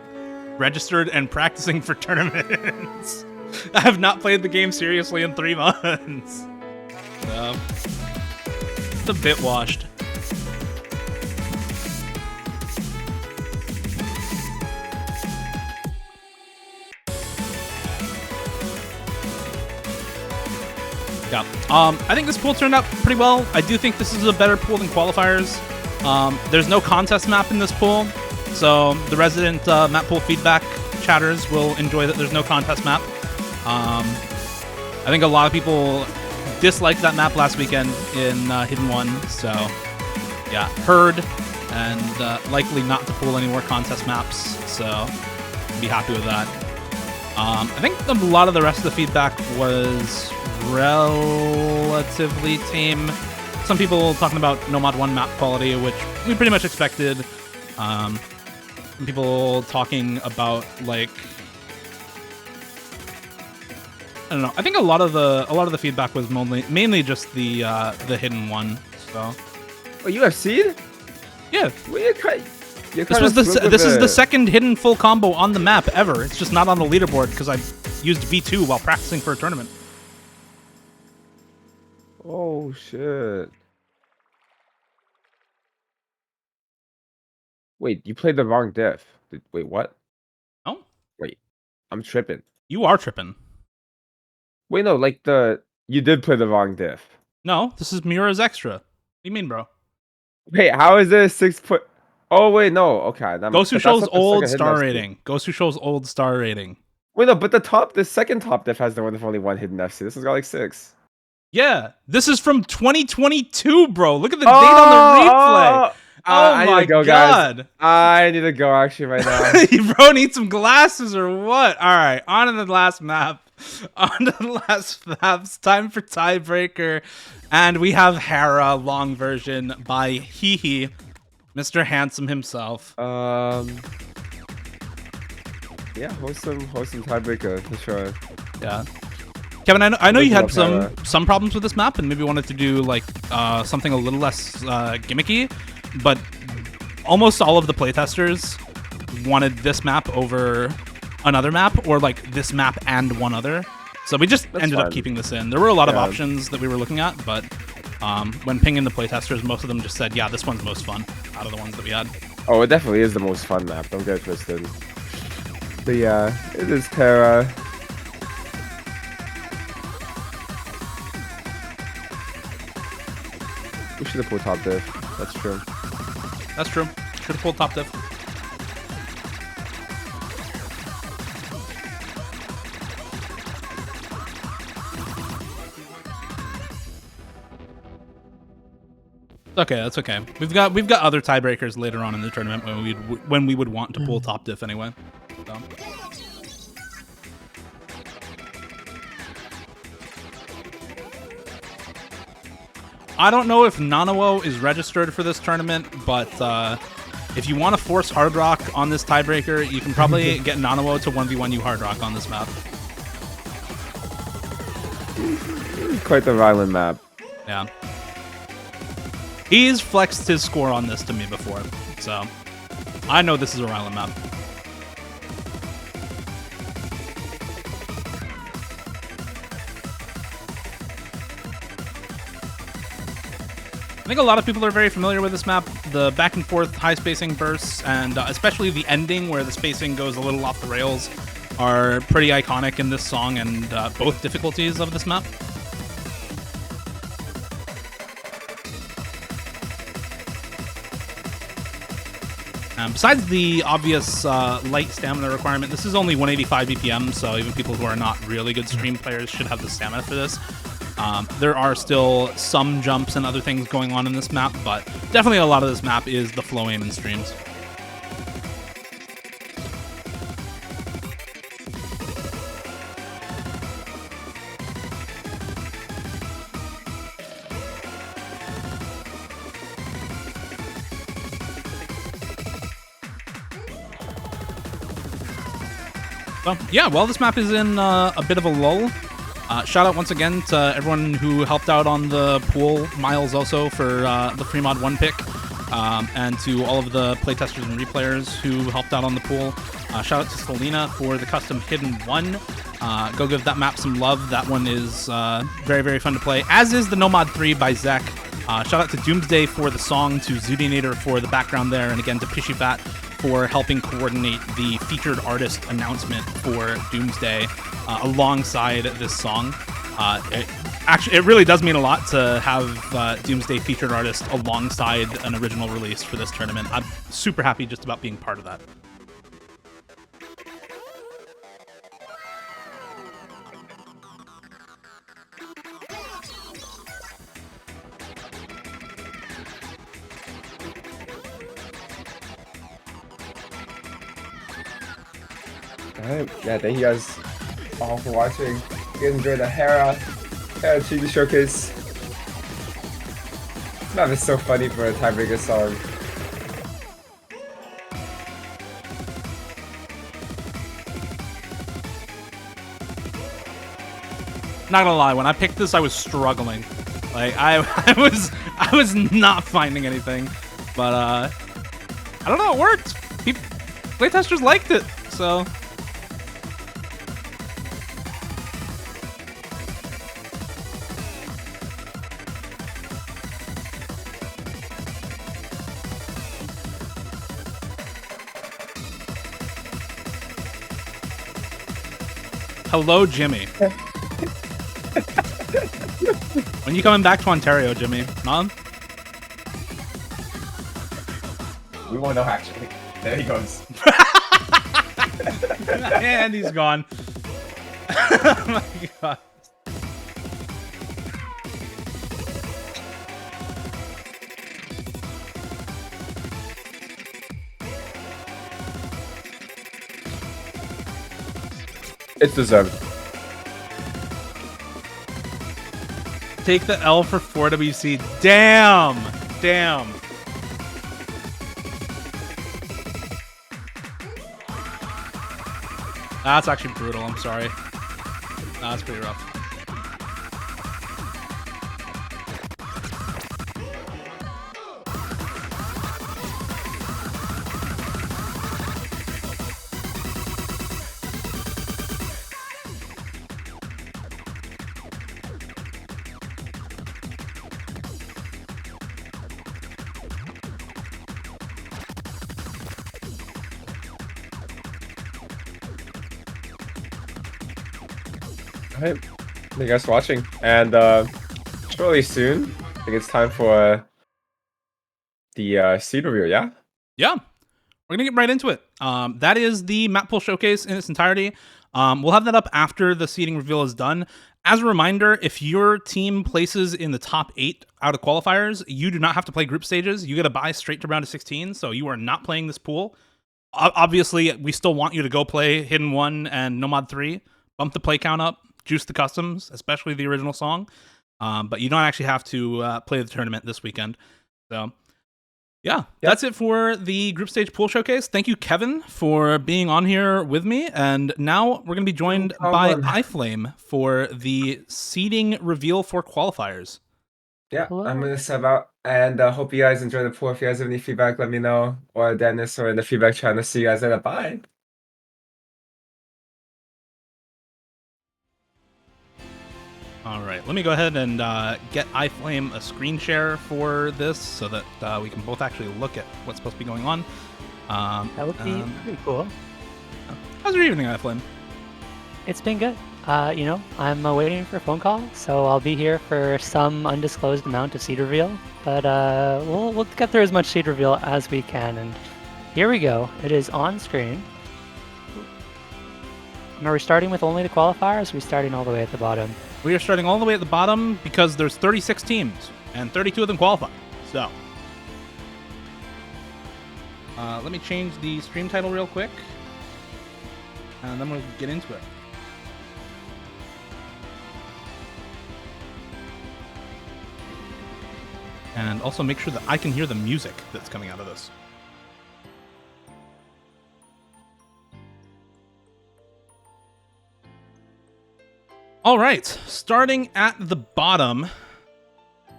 registered and practicing for tournaments. I have not played the game seriously in 3 months. So, it's a bit washed. Yeah, I think this pool turned out pretty well. I do think this is a better pool than qualifiers. There's no contest map in this pool, so the resident map pool feedback chatters will enjoy that there's no contest map. I think a lot of people disliked that map last weekend in Hidden 1, so yeah, heard, and likely not to pool any more contest maps, so be happy with that. I think a lot of the rest of the feedback was relatively tame. Some people talking about Nomad 1 map quality, which we pretty much expected. Some people talking about like I don't know. I think a lot of the feedback was mainly just the hidden one. So Oh, you have seed? yeah, Well, this is the second hidden full combo on the map ever. It's just not on the leaderboard because I used V2 while practicing for a tournament. Oh shit! Wait, you played the wrong diff. Wait, what? Oh, Wait, I'm tripping. you are tripping. Wait, no, like you did play the wrong diff. No, this is Miura's extra. What do you mean, bro? Wait, how is it a 6 point? Oh wait, no. Okay, Gosu shows old star rating. Gosu shows old star rating. Wait, no, but the second top diff has the one with only one hidden FC. This has got like 6. Yeah, this is from 2022, bro. Look at the date on the replay. Oh I need my to go, god. guys. I need to go actually right now. Bro, need some glasses or what? All right, on to the last map. On to the last map. It's time for tiebreaker. And we have Hera, long version by Hehe, Mr. Handsome himself. Yeah, host some tiebreaker for sure. Yeah. Kevin, I know you had Hera. some problems with this map and maybe wanted to do like something a little less gimmicky, but almost all of the playtesters wanted this map over another map, or like this map and one other. So we just ended up keeping this in. There were a lot of options that we were looking at, but when pinging the playtesters, most of them just said, yeah, this one's most fun out of the ones that we had. Oh, it definitely is the most fun map. Don't get it twisted. But yeah, it is Terra. We should have pulled top diff. That's true. That's true. Should have pulled top diff. Okay, that's okay. We've got other tiebreakers later on in the tournament when we would want to pull top diff anyway. So. I don't know if Nanawo is registered for this tournament, but if you want to force Hard Rock on this tiebreaker, you can probably get Nanawo to 1v1 you Hard Rock on this map. Quite the violent map. Yeah. He's flexed his score on this to me before, so I know this is a violent map. I think a lot of people are very familiar with this map. The back and forth high spacing bursts, and especially the ending where the spacing goes a little off the rails, are pretty iconic in this song and both difficulties of this map. Besides the obvious light stamina requirement, this is only 185 BPM, so even people who are not really good stream players should have the stamina for this. There are still some jumps and other things going on in this map, but definitely a lot of this map is the flow aim in streams. So, yeah, well, this map is in a bit of a lull. Shout out once again to everyone who helped out on the pool, Miles also for the free mod 1 pick, and to all of the playtesters and replayers who helped out on the pool. Shout out to Selena for the custom hidden 1. Go give that map some love. That one is very, very fun to play, as is the Nomad 3 by Zek. Shout out to Doomsday for the song, to Zudinator for the background there, and again to Pishibat for helping coordinate the featured artist announcement for Doomsday alongside this song. It really does mean a lot to have Doomsday featured artist alongside an original release for this tournament. I'm super happy just about being part of that. Alright, yeah, thank you guys all for watching. You guys enjoyed the Hera TV showcase. This map is so funny for a tiebreaker song. Not gonna lie, when I picked this, I was struggling. Like I was not finding anything, but I don't know, it worked. Playtesters liked it, so. Hello, Jimmy. When you coming back to Ontario, Jimmy? Mom? We won't know actually. There he goes. And he's gone. Oh my god. It's deserved. Take the L for 4WC. Damn. Damn. That's actually brutal. I'm sorry. That's pretty rough. Alright, thank you guys for watching, and shortly soon, I think it's time for the seed review, yeah? Yeah. We're going to get right into it. That is the map pool showcase in its entirety. We'll have that up after the seeding reveal is done. As a reminder, if your team places in the top 8 out of qualifiers, you do not have to play group stages. You get a bye straight to round of 16, so you are not playing this pool. Obviously, we still want you to go play Hidden 1 and Nomad 3. Bump the play count up, juice the customs, especially the original song. But you don't actually have to play the tournament this weekend. So, yeah, that's it for the group stage pool showcase. Thank you, Kevin, for being on here with me. And now we're going to be joined by iFlame for the seeding reveal for qualifiers. Yeah, I'm gonna sub out, and hope you guys enjoy the pool. If you guys have any feedback, let me know, or Dennis, or in the feedback channel. See you guys later. Bye. All right, let me go ahead and get iFlame a screen share for this so that we can both actually look at what's supposed to be going on. That would be pretty cool. How's your evening, iFlame? It's been good. You know, I'm waiting for a phone call, so I'll be here for some undisclosed amount of seed reveal. But we'll get through as much seed reveal as we can. And here we go. It is on screen. Are we starting with only the qualifiers? Or are we starting all the way at the bottom? We are starting all the way at the bottom because there's 36 teams and 32 of them qualify. So, let me change the stream title real quick, and then we'll get into it. And also make sure that I can hear the music that's coming out of this. All right, starting at the bottom,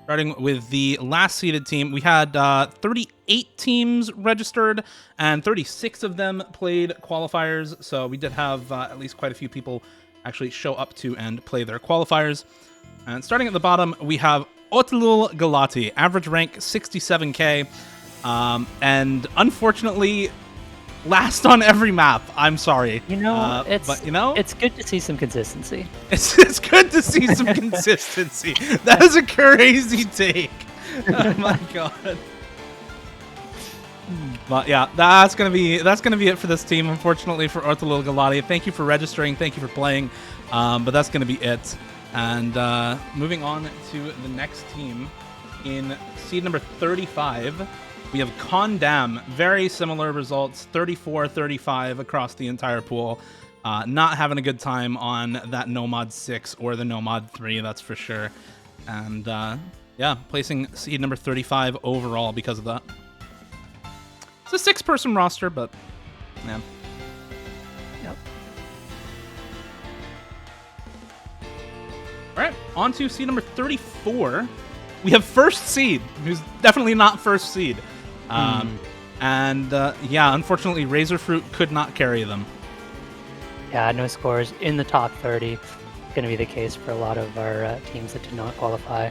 starting with the last seeded team, we had 38 teams registered, and 36 of them played qualifiers. So we did have at least quite a few people actually show up to and play their qualifiers. And starting at the bottom, we have Otlul Galati, average rank 67k, and unfortunately, last on every map. I'm sorry. You know, but you know, it's good to see some consistency. It's good to see some consistency. That is a crazy take. Oh my god. But yeah, that's gonna be it for this team. Unfortunately for Otlul Galati. Thank you for registering. Thank you for playing. But that's gonna be it. And moving on to the next team in seed number 35. We have Condam, very similar results, 34-35 across the entire pool. Not having a good time on that Nomad 6 or the Nomad 3, that's for sure. And yeah, placing seed number 35 overall because of that. It's a 6-person roster, but yeah. Yep. All right, on to seed number 34. We have first seed, who's definitely not first seed. And yeah, unfortunately, Razorfruit could not carry them. Yeah, no scores in the top 30. It's going to be the case for a lot of our teams that did not qualify.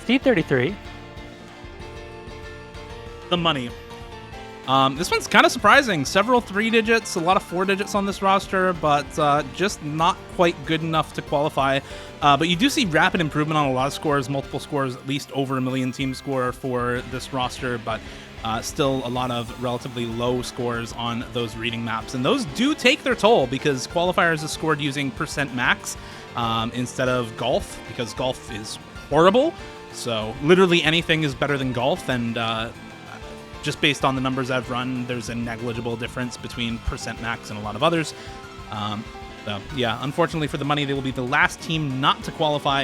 Seed 33. The money. This one's kind of surprising. Several 3 digits, a lot of 4 digits on this roster, but just not quite good enough to qualify. But you do see rapid improvement on a lot of scores, multiple scores, at least over 1 million team score for this roster, but still a lot of relatively low scores on those reading maps. And those do take their toll because qualifiers is scored using % max instead of golf, because golf is horrible. So literally anything is better than golf, and just based on the numbers I've run, there's a negligible difference between % max and a lot of others. So yeah, unfortunately for the money, they will be the last team not to qualify.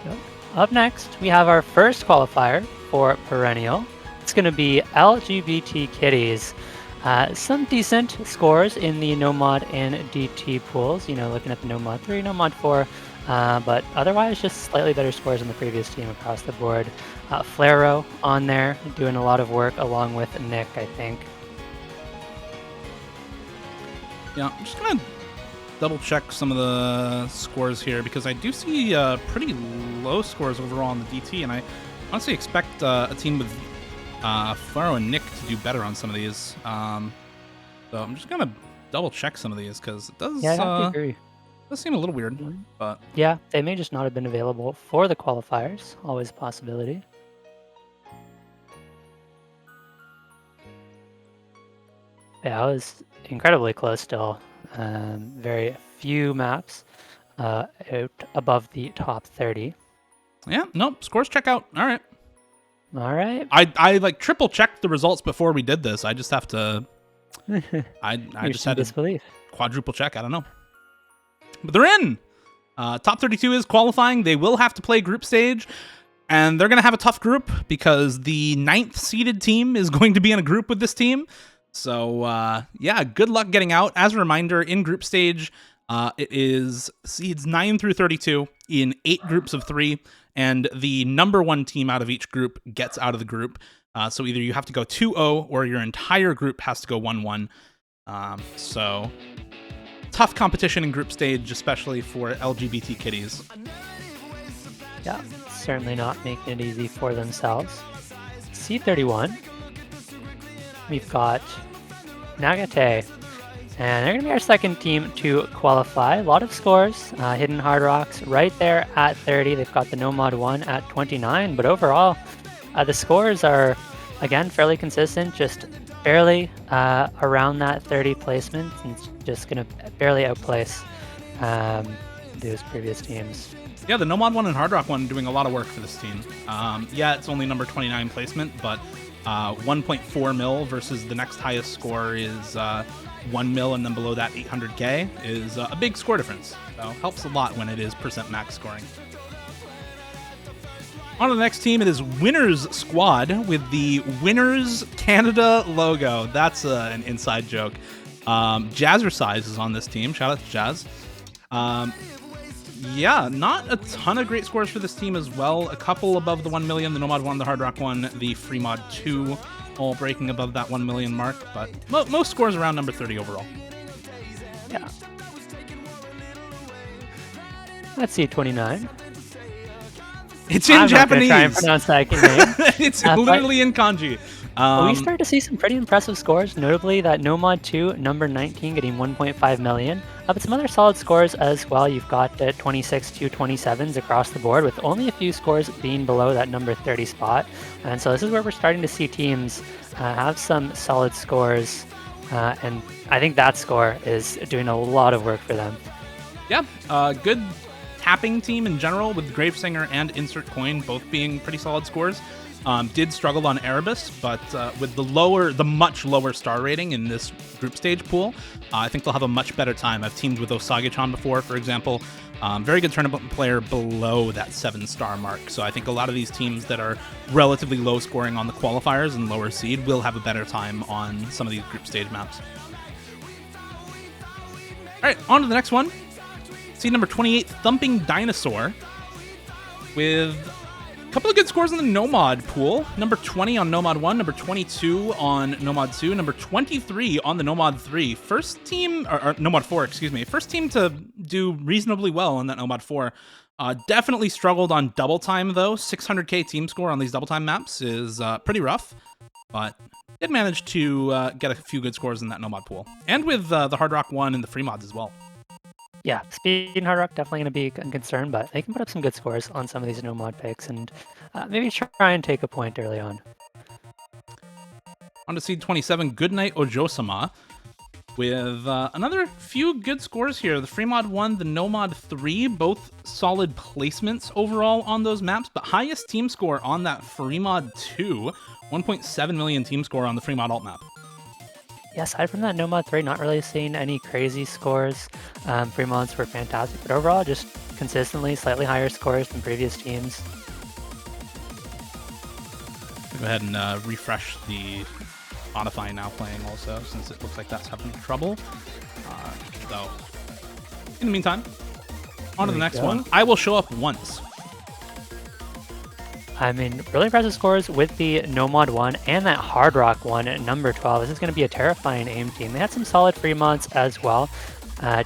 Yep. Up next, we have our first qualifier for Perennial. It's going to be LGBT Kitties. Some decent scores in the No Mod and DT pools, you know, looking at the No Mod 3, No Mod 4, but otherwise just slightly better scores than the previous team across the board. Flaro on there, doing a lot of work along with Nick, I think. Yeah, I'm just going to double check some of the scores here because I do see pretty low scores overall on the DT, and I honestly expect a team with Flaro and Nick to do better on some of these. So I'm just going to double check some of these because it does, Yeah, I have to agree. does seem a little weird. But Yeah, they may just not have been available for the qualifiers. Always a possibility. Yeah, I was incredibly close still. Very few maps out above the top 30. yeah, nope, scores check out. All right. All right. I like triple checked the results before we did this. I just have to. I just had to disbelief. quadruple check. I don't know, but they're in. Top 32 is qualifying. They will have to play group stage, and they're gonna have a tough group because the 9th seeded team is going to be in a group with this team. So yeah, good luck getting out. As a reminder, in group stage, it is seeds 9 through 32 in 8 groups of 3. And the number 1 team out of each group gets out of the group. So either you have to go 2-0 or your entire group has to go 1-1. So tough competition in group stage, especially for LGBT kitties. Yeah, certainly not making it easy for themselves. C31, we've got Nagate. And they're going to be our second team to qualify. A lot of scores. Hidden Hard Rocks right there at 30. They've got the No Mod 1 at 29. But overall, the scores are, again, fairly consistent. Just barely around that 30 placement. And it's just going to barely outplace those previous teams. Yeah, the No Mod 1 and Hard Rock 1 doing a lot of work for this team. Yeah, it's only number 29 placement, but 1.4 mil versus the next highest score is 1 mil, and then below that 800k is a big score difference. So helps a lot when it is % max scoring. On to the next team, it is Winners Squad with the Winners Canada logo. That's an inside joke. Jazzercise is on this team. Shout out to Jazz. Yeah, not a ton of great scores for this team as well. A couple above the 1 million, the No Mod 1, the Hard Rock 1, the Free Mod 2, all breaking above that 1 million mark, but most scores around number 30 overall. Yeah. Let's see, 29. It's in Japanese. I'm not going to try and pronounce that name. It's literally in kanji. We started to see some pretty impressive scores, notably that No Mod 2, number 19, getting 1.5 million. But some other solid scores as well. You've got 26 to 27s across the board, with only a few scores being below that number 30 spot. And so this is where we're starting to see teams have some solid scores. And I think that score is doing a lot of work for them. Yeah, good tapping team in general, with Gravesinger and Insert Coin both being pretty solid scores. Did struggle on Erebus, but with the much lower star rating in this group stage pool, I think they'll have a much better time. I've teamed with Osage-chan before, for example. Very good tournament player below that 7-star mark. So I think a lot of these teams that are relatively low scoring on the qualifiers and lower seed will have a better time on some of these group stage maps. All right, on to the next one. Seed number 28, Thumping Dinosaur, with a couple of good scores in the Nomad pool. Number 20 on Nomad 1, number 22 on Nomad 2, number 23 on the Nomad 3. First team, or Nomad 4, excuse me. First team to do reasonably well on that Nomad 4. Definitely struggled on double time, though. 600k team score on these double time maps is pretty rough, but did manage to get a few good scores in that Nomad pool. And with the Hard Rock 1 and the free mods as well. Yeah, Speed and Hard Rock definitely going to be a concern, but they can put up some good scores on some of these Nomad picks and maybe try and take a point early on. On to Seed 27, Goodnight Ojosama, with another few good scores here. The free mod 1, the Nomad 3, both solid placements overall on those maps, but highest team score on that free mod 2, 1.7 million team score on the free mod alt map. Yeah, aside from that Nomad 3, not really seeing any crazy scores. Free mods were fantastic, but overall just consistently slightly higher scores than previous teams. Go ahead and refresh the Spotify now playing also, since it looks like that's having trouble. So, in the meantime, on to the next one. I Will Show Up Once. I mean, really impressive scores with the Nomad 1 and that Hard Rock 1 at number 12. This is going to be a terrifying aim team. They had some solid free mods as well.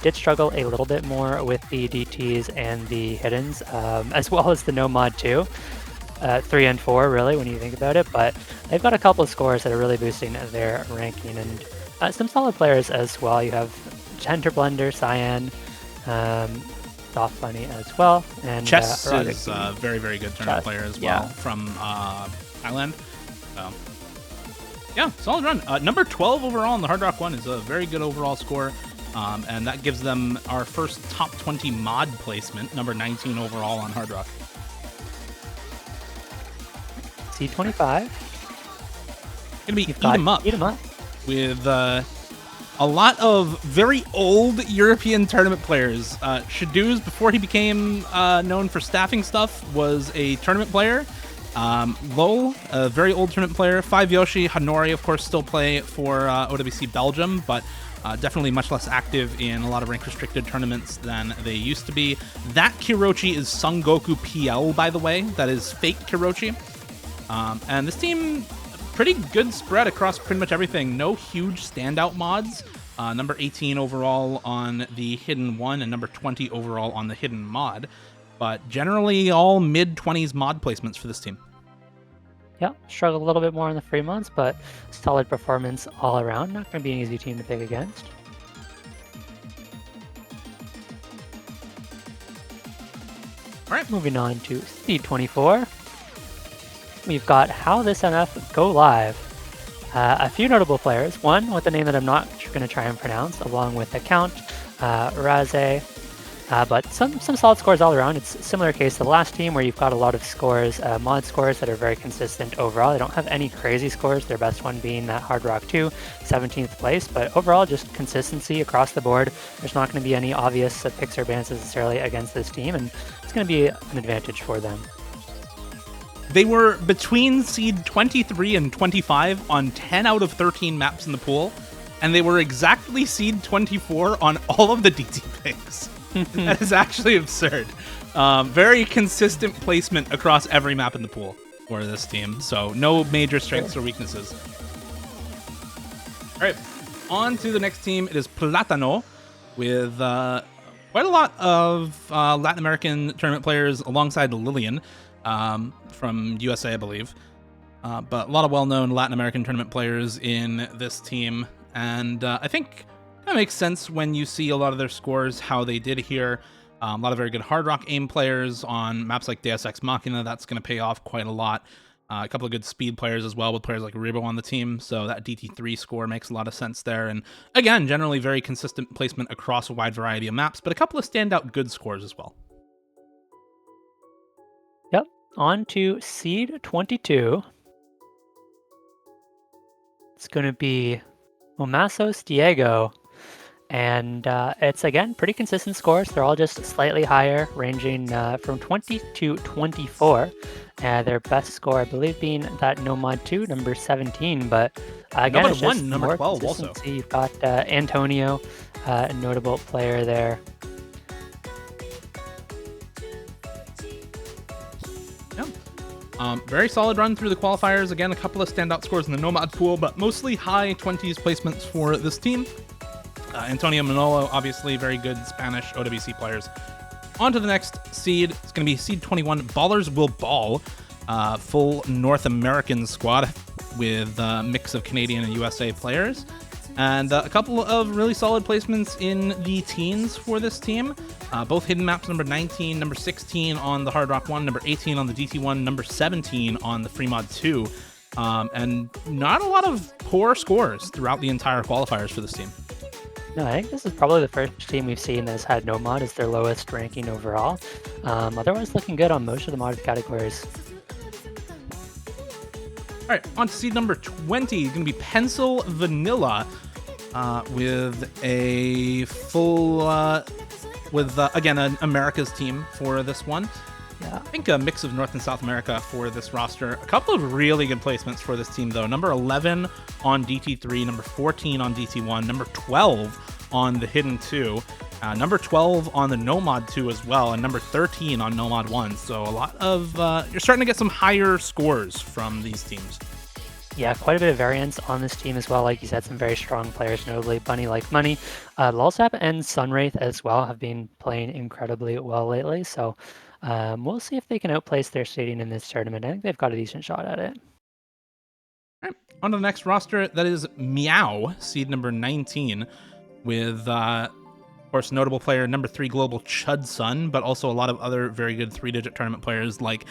Did struggle a little bit more with the DTs and the hiddens, as well as the Nomad 2. 3 and 4, really, when you think about it. But they've got a couple of scores that are really boosting their ranking. And some solid players as well. You have Genter Blender, Cyan, Soft Bunny as well. And Chess is a very, very good tournament player as well, yeah, from Thailand. So, yeah, solid run. Number 12 overall on the Hard Rock 1 is a very good overall score. And that gives them our first top 20 mod placement, number 19 overall on Hard Rock. C25. Gonna be Eat 'em Up. Eat 'em Up. With a lot of very old European tournament players. Shadooz, before he became known for staffing stuff, was a tournament player. Lol, a very old tournament player. 5Yoshi, Hanori, of course, still play for OWC Belgium, but definitely much less active in a lot of rank-restricted tournaments than they used to be. That Kirochi is Sungoku PL, by the way. That is fake Kirochi. And this team, pretty good spread across pretty much everything. No huge standout mods. Number 18 overall on the Hidden 1 and number 20 overall on the Hidden mod. But generally all mid-20s mod placements for this team. Yeah, struggled a little bit more on the free mods, but solid performance all around. Not going to be an easy team to pick against. All right, moving on to Seed 24. We've got How This MF Go Live. A few notable players. One with a name that I'm not going to try and pronounce, along with Account, Raze. But some solid scores all around. It's a similar case to the last team where you've got a lot of scores, mod scores that are very consistent overall. They don't have any crazy scores, their best one being that Hard Rock 2, 17th place. But overall, just consistency across the board. There's not going to be any obvious picks or bans necessarily against this team, and it's going to be an advantage for them. They were between Seed 23 and 25 on 10 out of 13 maps in the pool, and they were exactly Seed 24 on all of the DT picks. That is actually absurd. Very consistent placement across every map in the pool for this team, so no major strengths or weaknesses. All right, on to the next team. It is Platano, with quite a lot of Latin American tournament players alongside Lillian. From USA, I believe. But a lot of well-known Latin American tournament players in this team. And I think that makes sense when you see a lot of their scores, how they did here. A lot of very good Hard Rock aim players on maps like Deus Ex Machina. That's going to pay off quite a lot. A couple of good speed players as well, with players like Rebo on the team. So that DT3 score makes a lot of sense there. And again, generally very consistent placement across a wide variety of maps, but a couple of standout good scores as well. Yep. On to Seed 22. It's going to be Momasos Diego. And it's, again, pretty consistent scores. They're all just slightly higher, ranging from 20 to 24. Their best score, I believe, being that Nomad 2, number 17. But again, Nomad it's just 1, number more 12 also. consistency. You've got Antonio, a notable player there. Very solid run through the qualifiers. Again, a couple of standout scores in the Nomad pool, but mostly high 20s placements for this team. Antonio Manolo, obviously very good Spanish OWC players. On to the next seed. It's going to be seed 21. Ballers Will Ball, full North American squad with a mix of Canadian and USA players. And a couple of really solid placements in the teens for this team. Both hidden maps, number 19, number 16 on the Hard Rock 1, number 18 on the DT1, number 17 on the Free Mod 2. And not a lot of poor scores throughout the entire qualifiers for this team. No, I think this is probably the first team we've seen that has had no mod as their lowest ranking overall. Otherwise, looking good on most of the modded categories. All right, on to seed number 20. It's going to be Pencil Vanilla with a full, again, an America's team for this one. Yeah. I think a mix of North and South America for this roster. A couple of really good placements for this team, though. Number 11 on DT3, number 14 on DT1, number 12 on the Hidden 2, number 12 on the Nomad 2 as well, and number 13 on Nomad 1. So a lot of, you're starting to get some higher scores from these teams. Yeah, quite a bit of variance on this team as well. Like you said, some very strong players, notably Bunny Like Money. Lulsap and Sunwraith as well have been playing incredibly well lately. So we'll see if they can outplace their seeding in this tournament. I think they've got a decent shot at it. All right, on to the next roster. That is Meow, seed number 19, with, of course, notable player number 3 global Chud Sun, but also a lot of other very good 3-digit tournament players like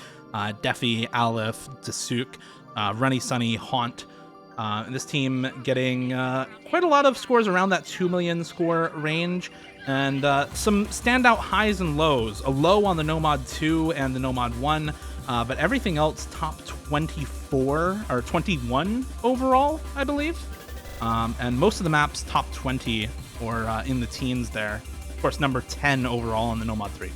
Defi, Aleph, Dasuk, Runny Sunny, Haunt. This team getting quite a lot of scores around that 2 million score range, and some standout highs and lows. A low on the Nomad 2 and the Nomad 1, but everything else top 24 or 21 overall, I believe. And most of the maps top 20 or in the teens there. Of course, number 10 overall on the Nomad 3.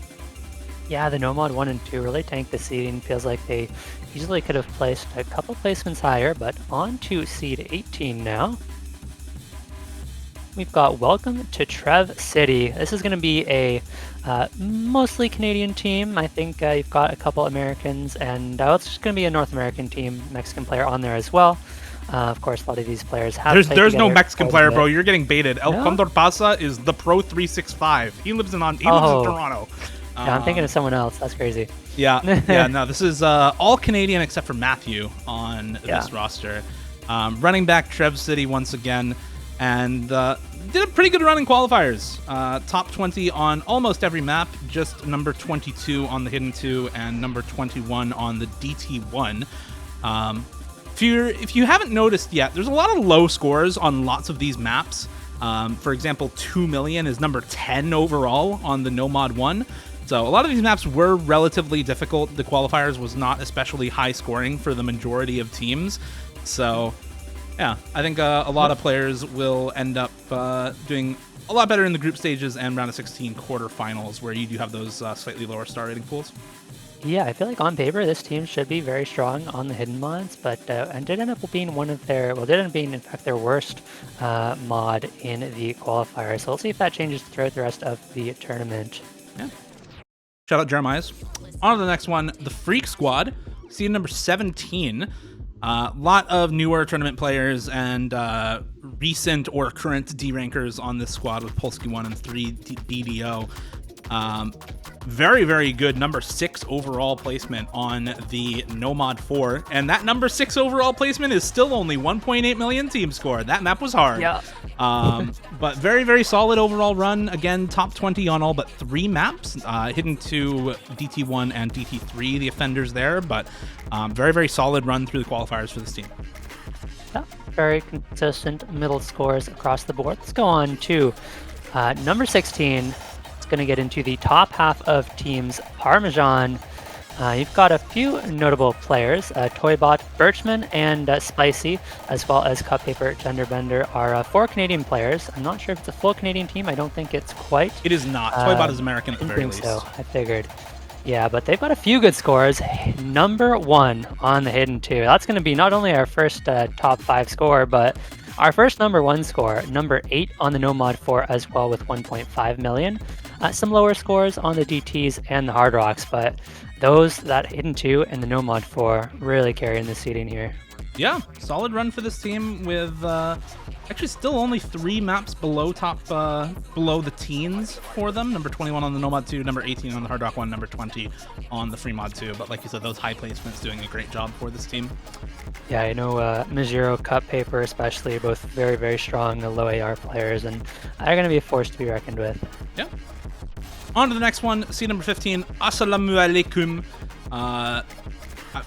Yeah, the Nomad 1 and 2 really tanked the seeding. Feels like they easily could have placed a couple placements higher, but on to seed 18 now. We've got Welcome to Trev City. This is going to be a mostly Canadian team. I think you've got a couple Americans, and it's just going to be a North American team, Mexican player on there as well. Of course, a lot of these players have. There's no Mexican quite a player, bit. bro. You're getting baited. El No? Condor Pasa is the Pro 365. He lives in Toronto. Yeah, I'm thinking of someone else. That's crazy. Yeah, no, this is all Canadian except for Matthew on this roster. Running back Trev City once again, and did a pretty good run in qualifiers. Top 20 on almost every map, just number 22 on the Hidden 2 and number 21 on the DT1. If you haven't noticed yet, there's a lot of low scores on lots of these maps. For example, 2 million is number 10 overall on the Nomad 1. So a lot of these maps were relatively difficult. The qualifiers was not especially high scoring for the majority of teams. So yeah, I think a lot of players will end up doing a lot better in the group stages and round of 16 quarterfinals, where you do have those slightly lower star rating pools. Yeah, I feel like on paper this team should be very strong on the hidden mods, but and did end up being one of their, did end up being in fact their worst mod in the qualifier. So we'll see if that changes throughout the rest of the tournament. Yeah. Shout out Jeremiah's. On to the next one, the Freak Squad, seed number 17. Lot of newer tournament players and recent or current D-rankers on this squad with Polsky 1 and 3 DDO. Very, very good number 6 overall placement on the Nomad 4. And that number 6 overall placement is still only 1.8 million team score. That map was hard. Yeah. But very, very solid overall run. Again, top 20 on all but 3 maps. Hidden to DT1 and DT3, the offenders there. But very, very solid run through the qualifiers for this team. Yeah, very consistent middle scores across the board. Let's go on to number 16. Going to get into the top half of teams Parmesan. You've got a few notable players. Toybot, Birchman, and Spicy, as well as Cut Paper Genderbender are 4 Canadian players. I'm not sure if it's a full Canadian team. I don't think it's quite. It is not. Toybot is American at the very least. So I figured. Yeah, but they've got a few good scores. Number 1 on the Hidden 2. That's going to be not only our first top 5 score, but our first number 1 score. Number 8 on the Nomad 4 as well with 1.5 million. Some lower scores on the DTs and the Hard Rocks, but those, that Hidden 2 and the No Mod 4, really carrying the seeding here. Yeah, solid run for this team with actually still only 3 maps below below the teens for them. Number 21 on the Nomad 2, number 18 on the Hard Rock 1, number 20 on the Free Mod 2. But like you said, those high placements doing a great job for this team. Yeah, I know Mijiro, Cut Paper especially, are both very, very strong low AR players, and they're going to be a force to be reckoned with. Yeah. On to the next one, seed number 15, Assalamu alaikum.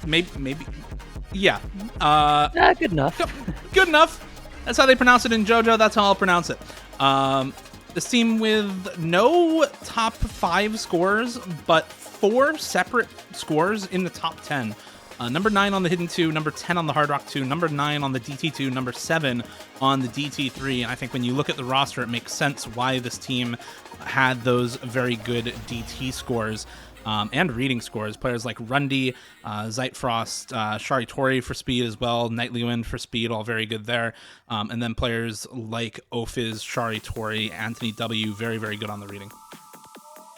Maybe. Yeah. Good enough. Good enough. That's how they pronounce it in JoJo. That's how I'll pronounce it. This team with no top 5 scores, but 4 separate scores in the top 10. Number 9 on the Hidden 2, number 10 on the Hard Rock 2, number 9 on the DT2, number 7 on the DT3. And I think when you look at the roster, it makes sense why this team had those very good DT scores. And reading scores. Players like Rundy, Zeitfrost, Shari Tori for speed as well, Nightly Wind for speed, all very good there. And then players like Ophiz, Shari Tori, Anthony W, very, very good on the reading.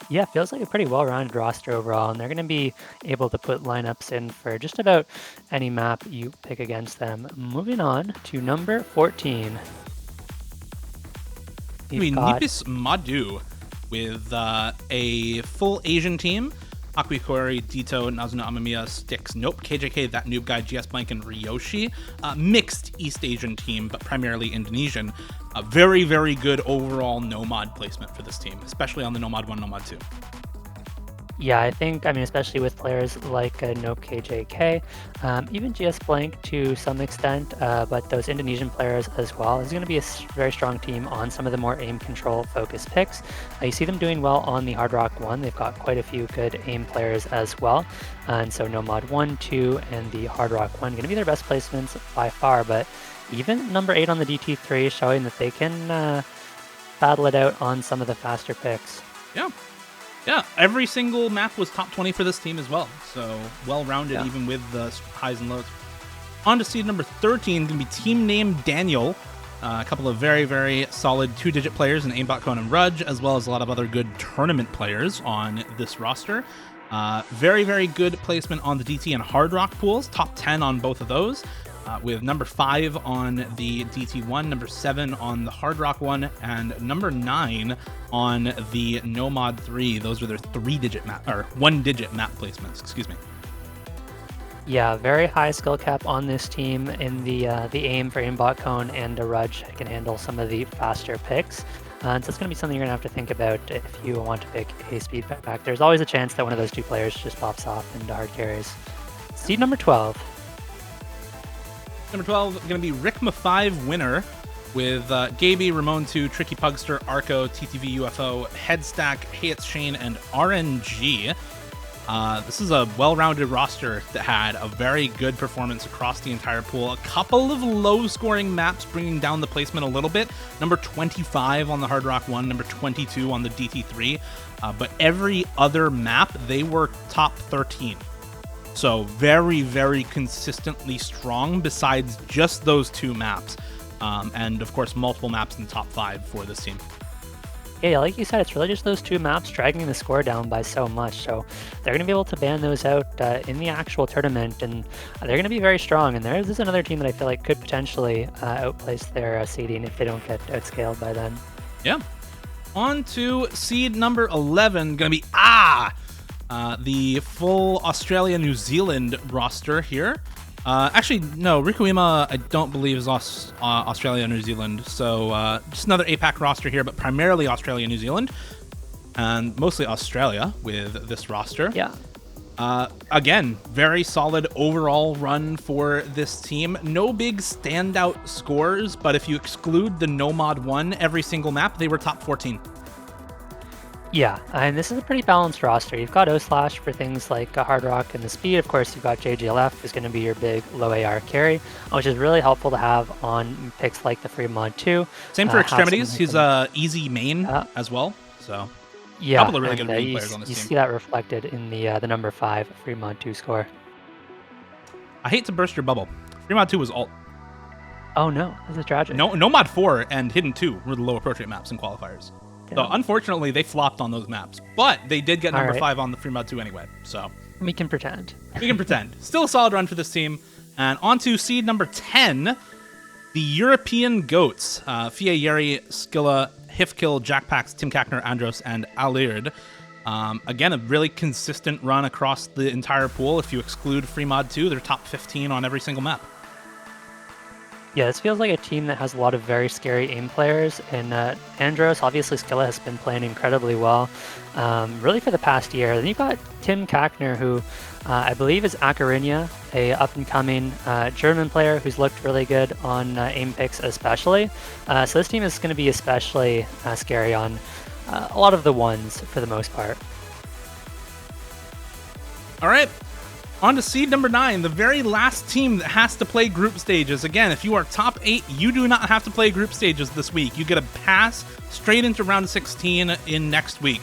Yeah, feels like a pretty well-rounded roster overall, and they're going to be able to put lineups in for just about any map you pick against them. Moving on to number 14. Nipis Madu with a full Asian team. Akikori, Dito, Nazuna Amamiya, Styx, Nope, KJK, That Noob Guy, GS Blank, and Ryoshi. Mixed East Asian team, but primarily Indonesian. Very, very good overall Nomad placement for this team, especially on the Nomad 1, Nomad 2. Yeah, I mean, especially with players like Nope KJK, even GS Blank to some extent, but those Indonesian players as well. Is going to be a very strong team on some of the more aim control focused picks. You see them doing well on the Hard Rock 1. They've got quite a few good aim players as well. And so Nomad 1, 2, and the Hard Rock 1 going to be their best placements by far, but even number 8 on the DT3 showing that they can battle it out on some of the faster picks. Yeah. Yeah, every single map was top 20 for this team as well. So well-rounded, even with the highs and lows. On to seed number 13, going to be team name Daniel. A couple of very, very solid 2-digit players in Aimbot, Cone, and Rudge, as well as a lot of other good tournament players on this roster. Very, very good placement on the DT and Hard Rock pools. Top 10 on both of those. With number 5 on the DT1, number 7 on the Hard Rock 1, and number 9 on the Nomad 3. Those are their 3-digit map, or 1-digit map placements, excuse me. Yeah, very high skill cap on this team in the aim for Aimbot, Cone, and the Rudge. It can handle some of the faster picks. So it's going to be something you're going to have to think about if you want to pick a speed pack. There's always a chance that one of those 2 players just pops off into hard carries. Seed number 12. Number 12 going to be Rikma 5 winner with Gaby, Ramon 2, Tricky Pugster, Arco, TTV UFO, Headstack, Hey It's Shane, and RNG. This is a well-rounded roster that had a very good performance across the entire pool. A couple of low-scoring maps bringing down the placement a little bit. Number 25 on the Hard Rock 1, number 22 on the DT3. But every other map, they were top 13. So very, very consistently strong besides just those 2 maps. And, of course, multiple maps in the top 5 for this team. Yeah, like you said, it's really just those 2 maps dragging the score down by so much. So they're going to be able to ban those out in the actual tournament, and they're going to be very strong. And this is another team that I feel like could potentially outplace their seeding if they don't get outscaled by then. Yeah. On to seed number 11, going to be the full Australia-New Zealand roster here. Actually, no, Rikuima, I don't believe is Australia, New Zealand. So just another APAC roster here, but primarily Australia, New Zealand, and mostly Australia with this roster. Yeah. Again, very solid overall run for this team. No big standout scores, but if you exclude the Nomad 1, every single map, they were top 14. Yeah, and this is a pretty balanced roster. You've got O-Slash for things like Hard Rock and the speed. Of course, you've got JGLF, who's going to be your big low AR carry, which is really helpful to have on picks like the Free Mod 2. Same for Extremities. He's easy main as well. So yeah, a couple of really good read players on this team. You see that reflected in the number 5 Free Mod 2 score. I hate to burst your bubble. Free Mod 2 was alt. Oh no, this is tragic. No Mod 4 and Hidden 2 were the low approach rate maps and qualifiers. So unfortunately, they flopped on those maps, but they did get number Alright. 5 on the free mod 2 anyway. So We can pretend. we can pretend. Still a solid run for this team. And on to seed number 10, the European Goats. Fia Yeri, Skilla, Hifkill, Jackpax, Tim Kakner, Andros, and Alird. Again, a really consistent run across the entire pool. If you exclude free mod 2, they're top 15 on every single map. Yeah, this feels like a team that has a lot of very scary aim players. And Andros, obviously Skilla has been playing incredibly well, really for the past year. Then you've got Tim Kakner, who I believe is Akarinia, a up-and-coming German player who's looked really good on aim picks especially. So this team is going to be especially scary on a lot of the ones for the most part. All right, on to seed number 9, the very last team that has to play group stages. Again, if you are top 8, you do not have to play group stages this week. You get a pass straight into round 16 in next week.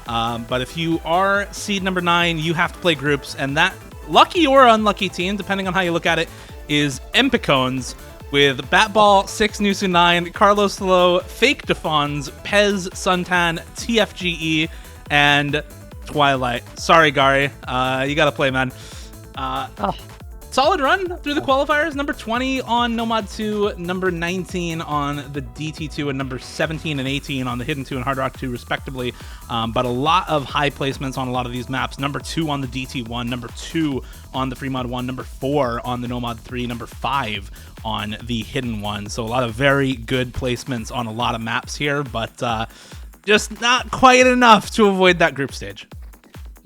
But if you are seed number 9, you have to play groups, and that lucky or unlucky team, depending on how you look at it, is Empicones with Batball, 6 Nusu 9, Carlos Low, Fake Defons, Pez, Suntan, TFGE, and Twilight. Sorry, Gary. You gotta play, man. Solid run through the qualifiers. Number 20 on Nomad 2, number 19 on the DT2, and number 17 and 18 on the Hidden 2 and Hard Rock 2, respectively. But a lot of high placements on a lot of these maps. Number 2 on the DT1, number 2 on the Free Mod 1, number 4 on the Nomad 3, number 5 on the Hidden 1. So a lot of very good placements on a lot of maps here, but just not quite enough to avoid that group stage.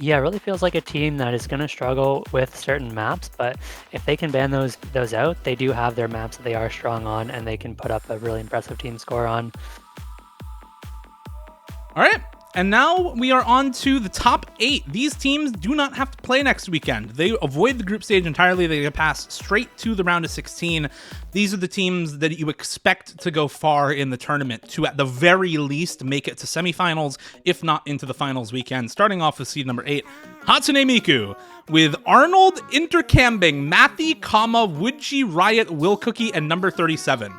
Yeah, it really feels like a team that is going to struggle with certain maps, but if they can ban those out, they do have their maps that they are strong on, and they can put up a really impressive team score on. All right, and now we are on to the top 8. These teams do not have to play next weekend. They avoid the group stage entirely. They can pass straight to the round of 16. These are the teams that you expect to go far in the tournament, to at the very least make it to semifinals, if not into the finals weekend. Starting off with seed number 8, Hatsune Miku, with Arnold, Intercambing, Mathy, Wuji, Riot, Will Cookie, and number 37.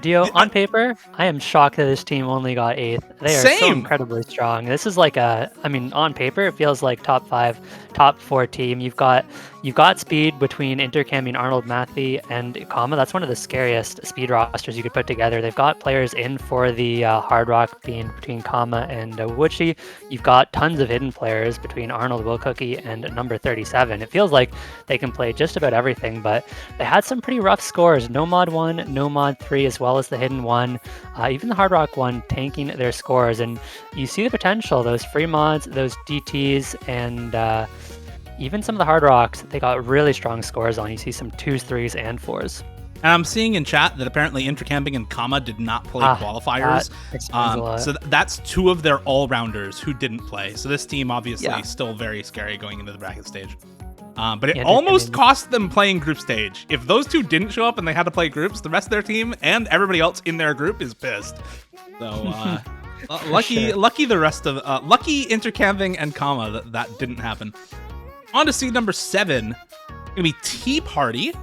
Dio, on paper, I am shocked that this team only got 8th. They are so Same. incredibly strong. This is like on paper, it feels like top 5, top 4 team. You've got speed between Intercambing, Arnold, Mathy, and Kama. That's one of the scariest speed rosters you could put together. They've got players in for the Hard Rock, being between Kama and Wuchi. You've got tons of hidden players between Arnold, Will Cookie, and number 37. It feels like they can play just about everything, but they had some pretty rough scores. No Mod 1, No Mod 3, as well as the Hidden 1. Even the Hard Rock 1 tanking their scores, and you see the potential. Those free mods, those DTs, and even some of the Hard Rocks, they got really strong scores on. You see some 2s, 3s, and 4s. And I'm seeing in chat that apparently Intercamping and Kama did not play qualifiers. That explains a lot. So that's 2 of their all-rounders who didn't play. So this team obviously still very scary going into the bracket stage. But it almost cost them playing group stage. If those 2 didn't show up and they had to play groups, the rest of their team and everybody else in their group is pissed. So lucky the rest of lucky Intercamping and Kama that didn't happen. On to seed number 7, gonna be Tea Party.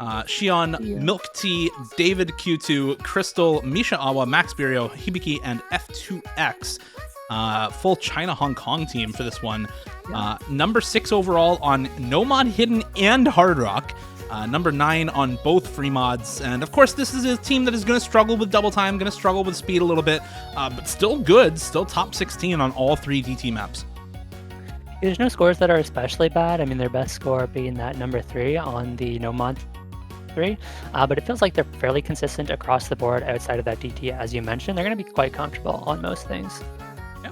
Shion, Milk Tea, David Q2, Crystal, Misha Awa, Max Birio, Hibiki, and F2X. Full China Hong Kong team for this one. Number 6 overall on No Mod Hidden and Hard Rock. Number 9 on both free mods. And of course, this is a team that is going to struggle with double time, going to struggle with speed a little bit, but still good, still top 16 on all 3 DT maps. There's no scores that are especially bad. I mean, their best score being that number 3 on the No Mod 3, but it feels like they're fairly consistent across the board outside of that DT, as you mentioned. They're going to be quite comfortable on most things. Yeah.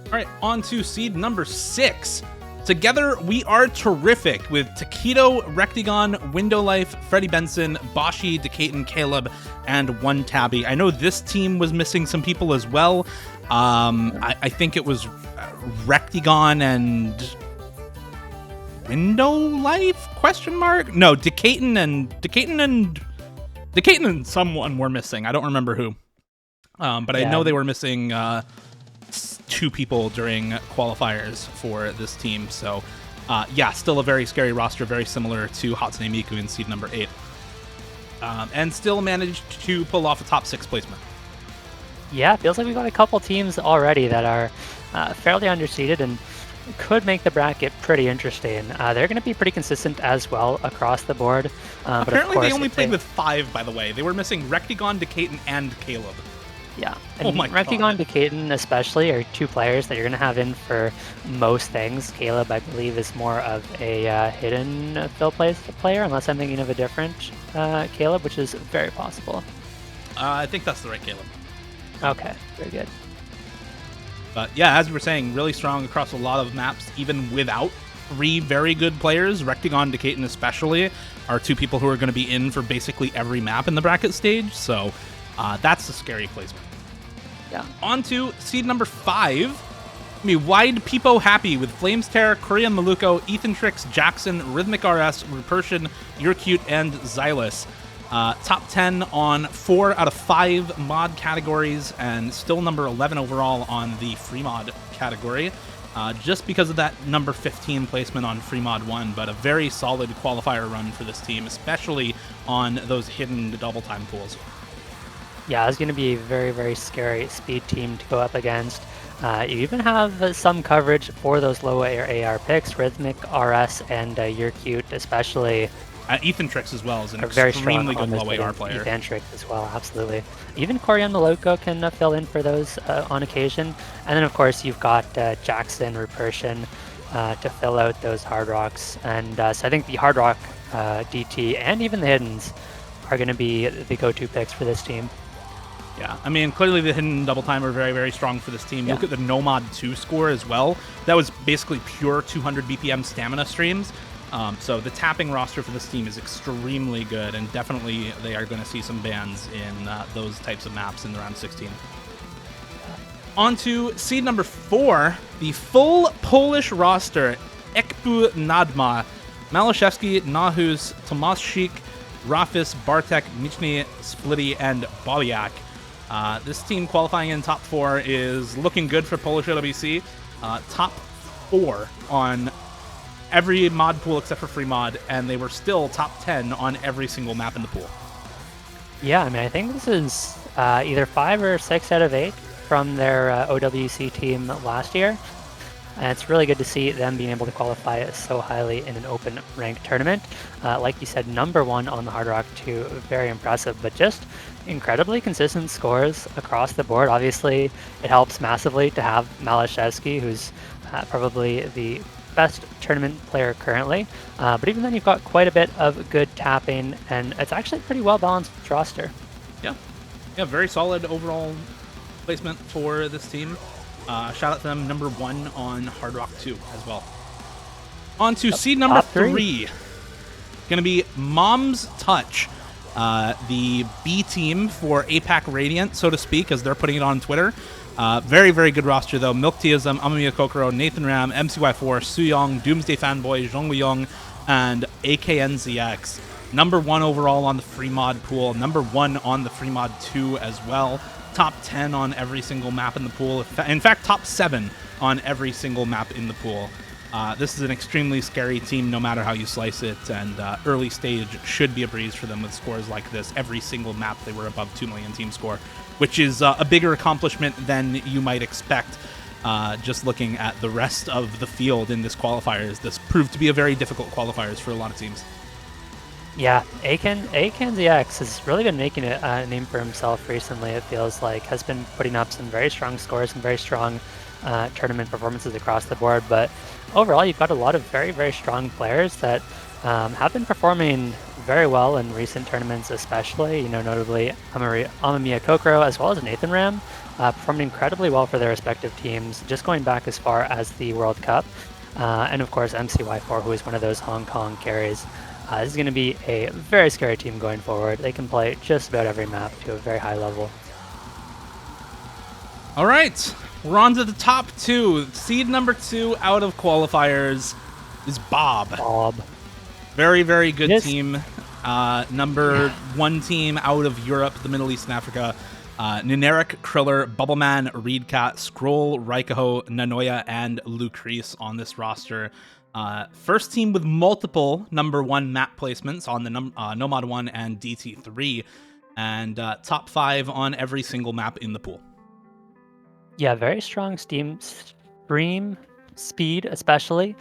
All right, on to seed number 6. Together, we are terrific with Taquito, Rectagon, Window Life, Freddie Benson, Boshi, Decaton, Caleb, and One Tabby. I know this team was missing some people as well. I think it was Rectagon and Window Life? Question mark? No, Decaton and someone were missing. I don't remember who. But I know they were missing 2 people during qualifiers for this team. So, still a very scary roster, very similar to Hatsune Miku in seed number 8. And still managed to pull off a top 6 placement. Yeah, it feels like we've got a couple teams already that are fairly underseeded and could make the bracket pretty interesting. They're going to be pretty consistent as well across the board. But of Apparently, course, they only if played with 5, by the way. They were missing Rectagon, Decaton, and Caleb. Yeah, Oh and my Rectagon God. Decaton especially are two players that you're going to have in for most things. Caleb, I believe, is more of a hidden fill player, unless I'm thinking of a different Caleb, which is very possible. I think that's the right Caleb. Okay, very good. But yeah, as you were saying, really strong across a lot of maps, even without 3 very good players. Rectagon, Decaton especially, are 2 people who are going to be in for basically every map in the bracket stage. So that's a scary placement. Yeah. On to seed number 5. Me Wide Peepo Happy with Flames Terror, Korean Maluko, Ethan Trix, Jackson, Rhythmic RS, Rupersian, You're Cute, and Xylus. Top 10 on 4 out of 5 mod categories, and still number 11 overall on the free mod category. Just because of that number 15 placement on free mod 1, but a very solid qualifier run for this team, especially on those hidden double time pools. Yeah, it's going to be a very, very scary speed team to go up against. You even have some coverage for those low AR picks, Rhythmic, RS, and You're Cute, especially. Ethan Trix as well is an Are very strong extremely good on low AR player. Ethan Trix as well, absolutely. Even Korean Maloko can fill in for those on occasion. And then, of course, you've got Jackson, Rupersian to fill out those Hard Rocks. And so I think the Hard Rock, DT, and even the Hiddens are going to be the go-to picks for this team. Yeah, I mean, clearly the hidden double time are very, very strong for this team. Yeah. Look at the Nomad 2 score as well. That was basically pure 200 BPM stamina streams. So the tapping roster for this team is extremely good, and definitely they are going to see some bans in those types of maps in the round 16. On to seed number 4, the full Polish roster. Ekbu Nadma, Malashevsky, Nahus, Tomaszczyk, Rafis, Bartek, Michny, Splitty, and Boliak. This team qualifying in top 4 is looking good for Polish LWC. Top 4 on every mod pool except for free mod, and they were still top 10 on every single map in the pool. Yeah, I mean, I think this is either 5 or 6 out of 8 from their OWC team last year. And it's really good to see them being able to qualify so highly in an open ranked tournament. Like you said, number 1 on the Hard Rock 2, very impressive, but just incredibly consistent scores across the board. Obviously, it helps massively to have Malashevsky, who's probably the best tournament player currently. But even then, you've got quite a bit of good tapping, and it's actually a pretty well-balanced roster. Yeah, very solid overall placement for this team. Shout out to them, number 1 on Hard Rock 2 as well. On to seed number 3. Going to be Mom's Touch, the B team for APAC Radiant, so to speak, as they're putting it on Twitter. Very, very good roster, though. Milk Teism, Amamiya Kokoro, Nathan Ram, MCY4, Suyong, Doomsday Fanboy, Zhongwei Young, and AKNZX. Number 1 overall on the free mod pool. Number 1 on the free mod 2 as well. Top 10 on every single map in the pool. In fact, top 7 on every single map in the pool. This is an extremely scary team no matter how you slice it, and early stage should be a breeze for them with scores like this. Every single map they were above 2 million team score, which is a bigger accomplishment than you might expect just looking at the rest of the field in this qualifiers. This proved to be a very difficult qualifiers for a lot of teams. Yeah, AKNZX has really been making a name for himself recently, it feels like. Has been putting up some very strong scores and very strong tournament performances across the board. But overall, you've got a lot of very, very strong players that have been performing very well in recent tournaments, especially, you know, notably Amamiya Kokoro as well as Nathan Ram, performed incredibly well for their respective teams, just going back as far as the World Cup. And of course, MCY4, who is one of those Hong Kong carries. This is going to be a very scary team going forward. They can play just about every map to a very high level. All right, we're on to the top 2. Seed number 2 out of qualifiers is Bob. Very, very good team. Number 1 team out of Europe, the Middle East and Africa. Nineric, Kriller, Bubbleman, Reedcat, Scroll, Raikaho, Nanoya, and Lucrece on this roster. First team with multiple number 1 map placements on the Nomad 1 and DT3, and top 5 on every single map in the pool. Yeah, very strong stream speed, especially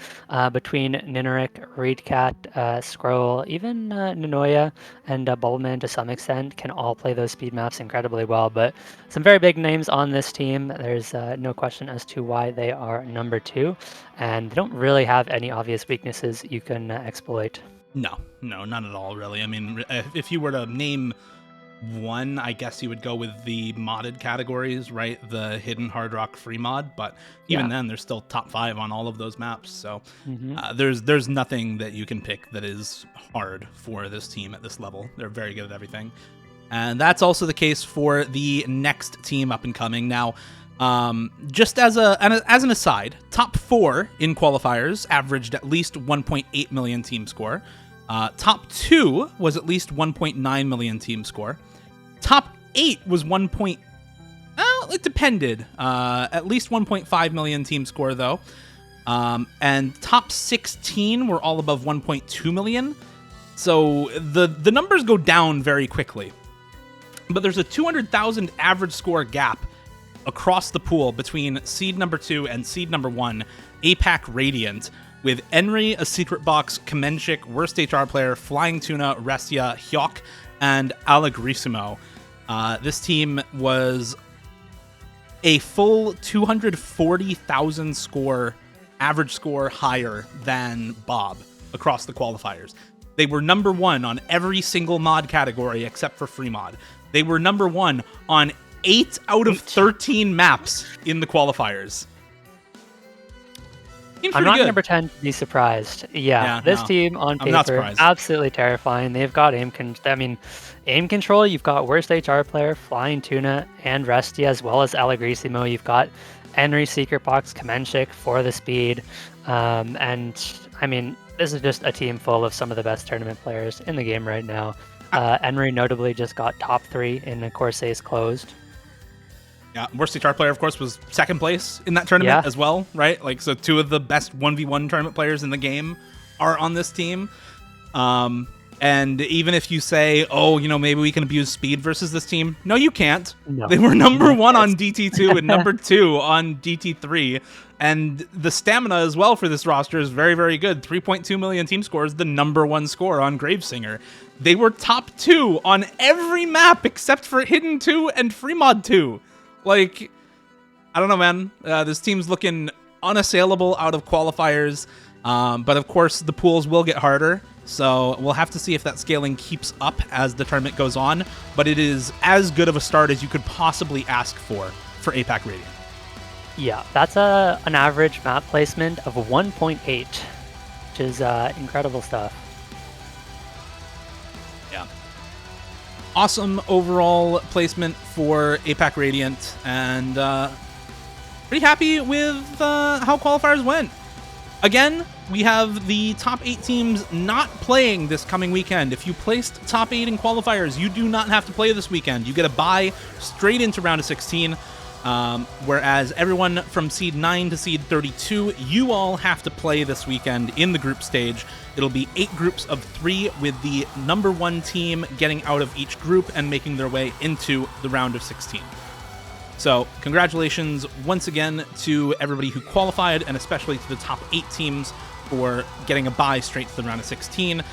between Nineric, Reedcat, Scroll, even Ninoya and Bubbleman to some extent can all play those speed maps incredibly well. But some very big names on this team. There's no question as to why they are number 2, and they don't really have any obvious weaknesses you can exploit. No, none at all, really. I mean, if you were to name one, I guess you would go with the modded categories, right? The hidden hard rock free mod, but even then, they're still top 5 on all of those maps. So there's nothing that you can pick that is hard for this team at this level. They're very good at everything, and that's also the case for the next team up and coming. Now, just as an aside, top 4 in qualifiers averaged at least 1.8 million team score. Top 2 was at least 1.9 million team score. Top 8 was it depended. At least 1.5 million team score, though. And top 16 were all above 1.2 million. So the numbers go down very quickly. But there's a 200,000 average score gap across the pool between seed number 2 and seed number 1, APAC Radiant, with Enri, A Secret Box, Kamenchik, Worst HR Player, Flying Tuna, Restia, Hyok, and Allegrissimo. This team was a full 240,000 score, average score higher than Bob across the qualifiers. They were number 1 on every single mod category except for free mod. They were number 1 on 8 out of 13 maps in the qualifiers. I'm not going to pretend to be surprised. This team on paper, absolutely terrifying. They've got aim control. You've got Worst HR Player, Flying Tuna, and Restia, as well as Allegrissimo. You've got Enri, Secret Box, Kamenchik for the speed. This is just a team full of some of the best tournament players in the game right now. Enri notably just got top 3 in the Corsairs closed. Yeah, Worst HR Player, of course, was second place in that tournament as well, right? Like, so 2 of the best 1v1 tournament players in the game are on this team. And even if you say, maybe we can abuse speed versus this team, no, you can't. No. They were number 1 on DT2 and number 2 on DT3. And the stamina as well for this roster is very, very good. 3.2 million team score is the number 1 score on Gravesinger. They were top 2 on every map except for Hidden 2 and Free Mod 2. Like, I don't know, man. This team's looking unassailable out of qualifiers. But of course, the pools will get harder. So we'll have to see if that scaling keeps up as the tournament goes on. But it is as good of a start as you could possibly ask for APAC Radiant. Yeah, that's an average map placement of 1.8, which is incredible stuff. Yeah. Awesome overall placement for APAC Radiant, and pretty happy with how qualifiers went. Again, we have the top 8 teams not playing this coming weekend. If you placed top 8 in qualifiers, you do not have to play this weekend. You get a bye straight into round of 16, whereas everyone from seed 9 to seed 32, you all have to play this weekend in the group stage. It'll be 8 groups of 3, with the number 1 team getting out of each group and making their way into the round of 16. So congratulations once again to everybody who qualified, and especially to the top 8 teams for getting a bye straight to the round of 16.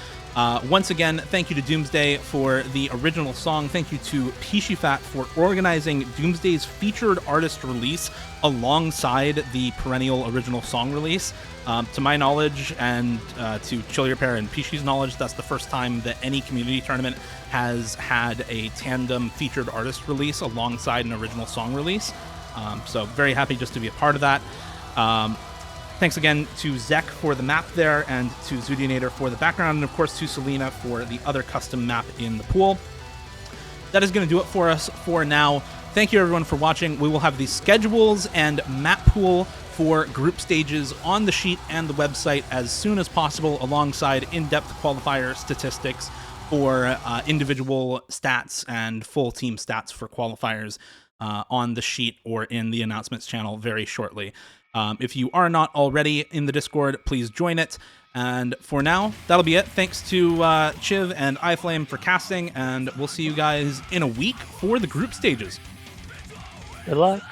Once again, thank you to Doomsday for the original song. Thank you to Pishifat for organizing Doomsday's featured artist release alongside the Perennial original song release. To my knowledge, and to Chill Your Pair and Pishi's knowledge, that's the first time that any community tournament has had a tandem featured artist release alongside an original song release. So very happy just to be a part of that. Thanks again to Zek for the map there, and to Zudionator for the background, and of course to Selena for the other custom map in the pool. That is going to do it for us for now. Thank you everyone for watching. We will have the schedules and map pool for group stages on the sheet and the website as soon as possible, alongside in-depth qualifier statistics for individual stats and full team stats for qualifiers on the sheet or in the announcements channel very shortly. If you are not already in the Discord, please join it. And for now, that'll be it. Thanks to Chiv and iFlame for casting, and we'll see you guys in a week for the group stages. Good luck.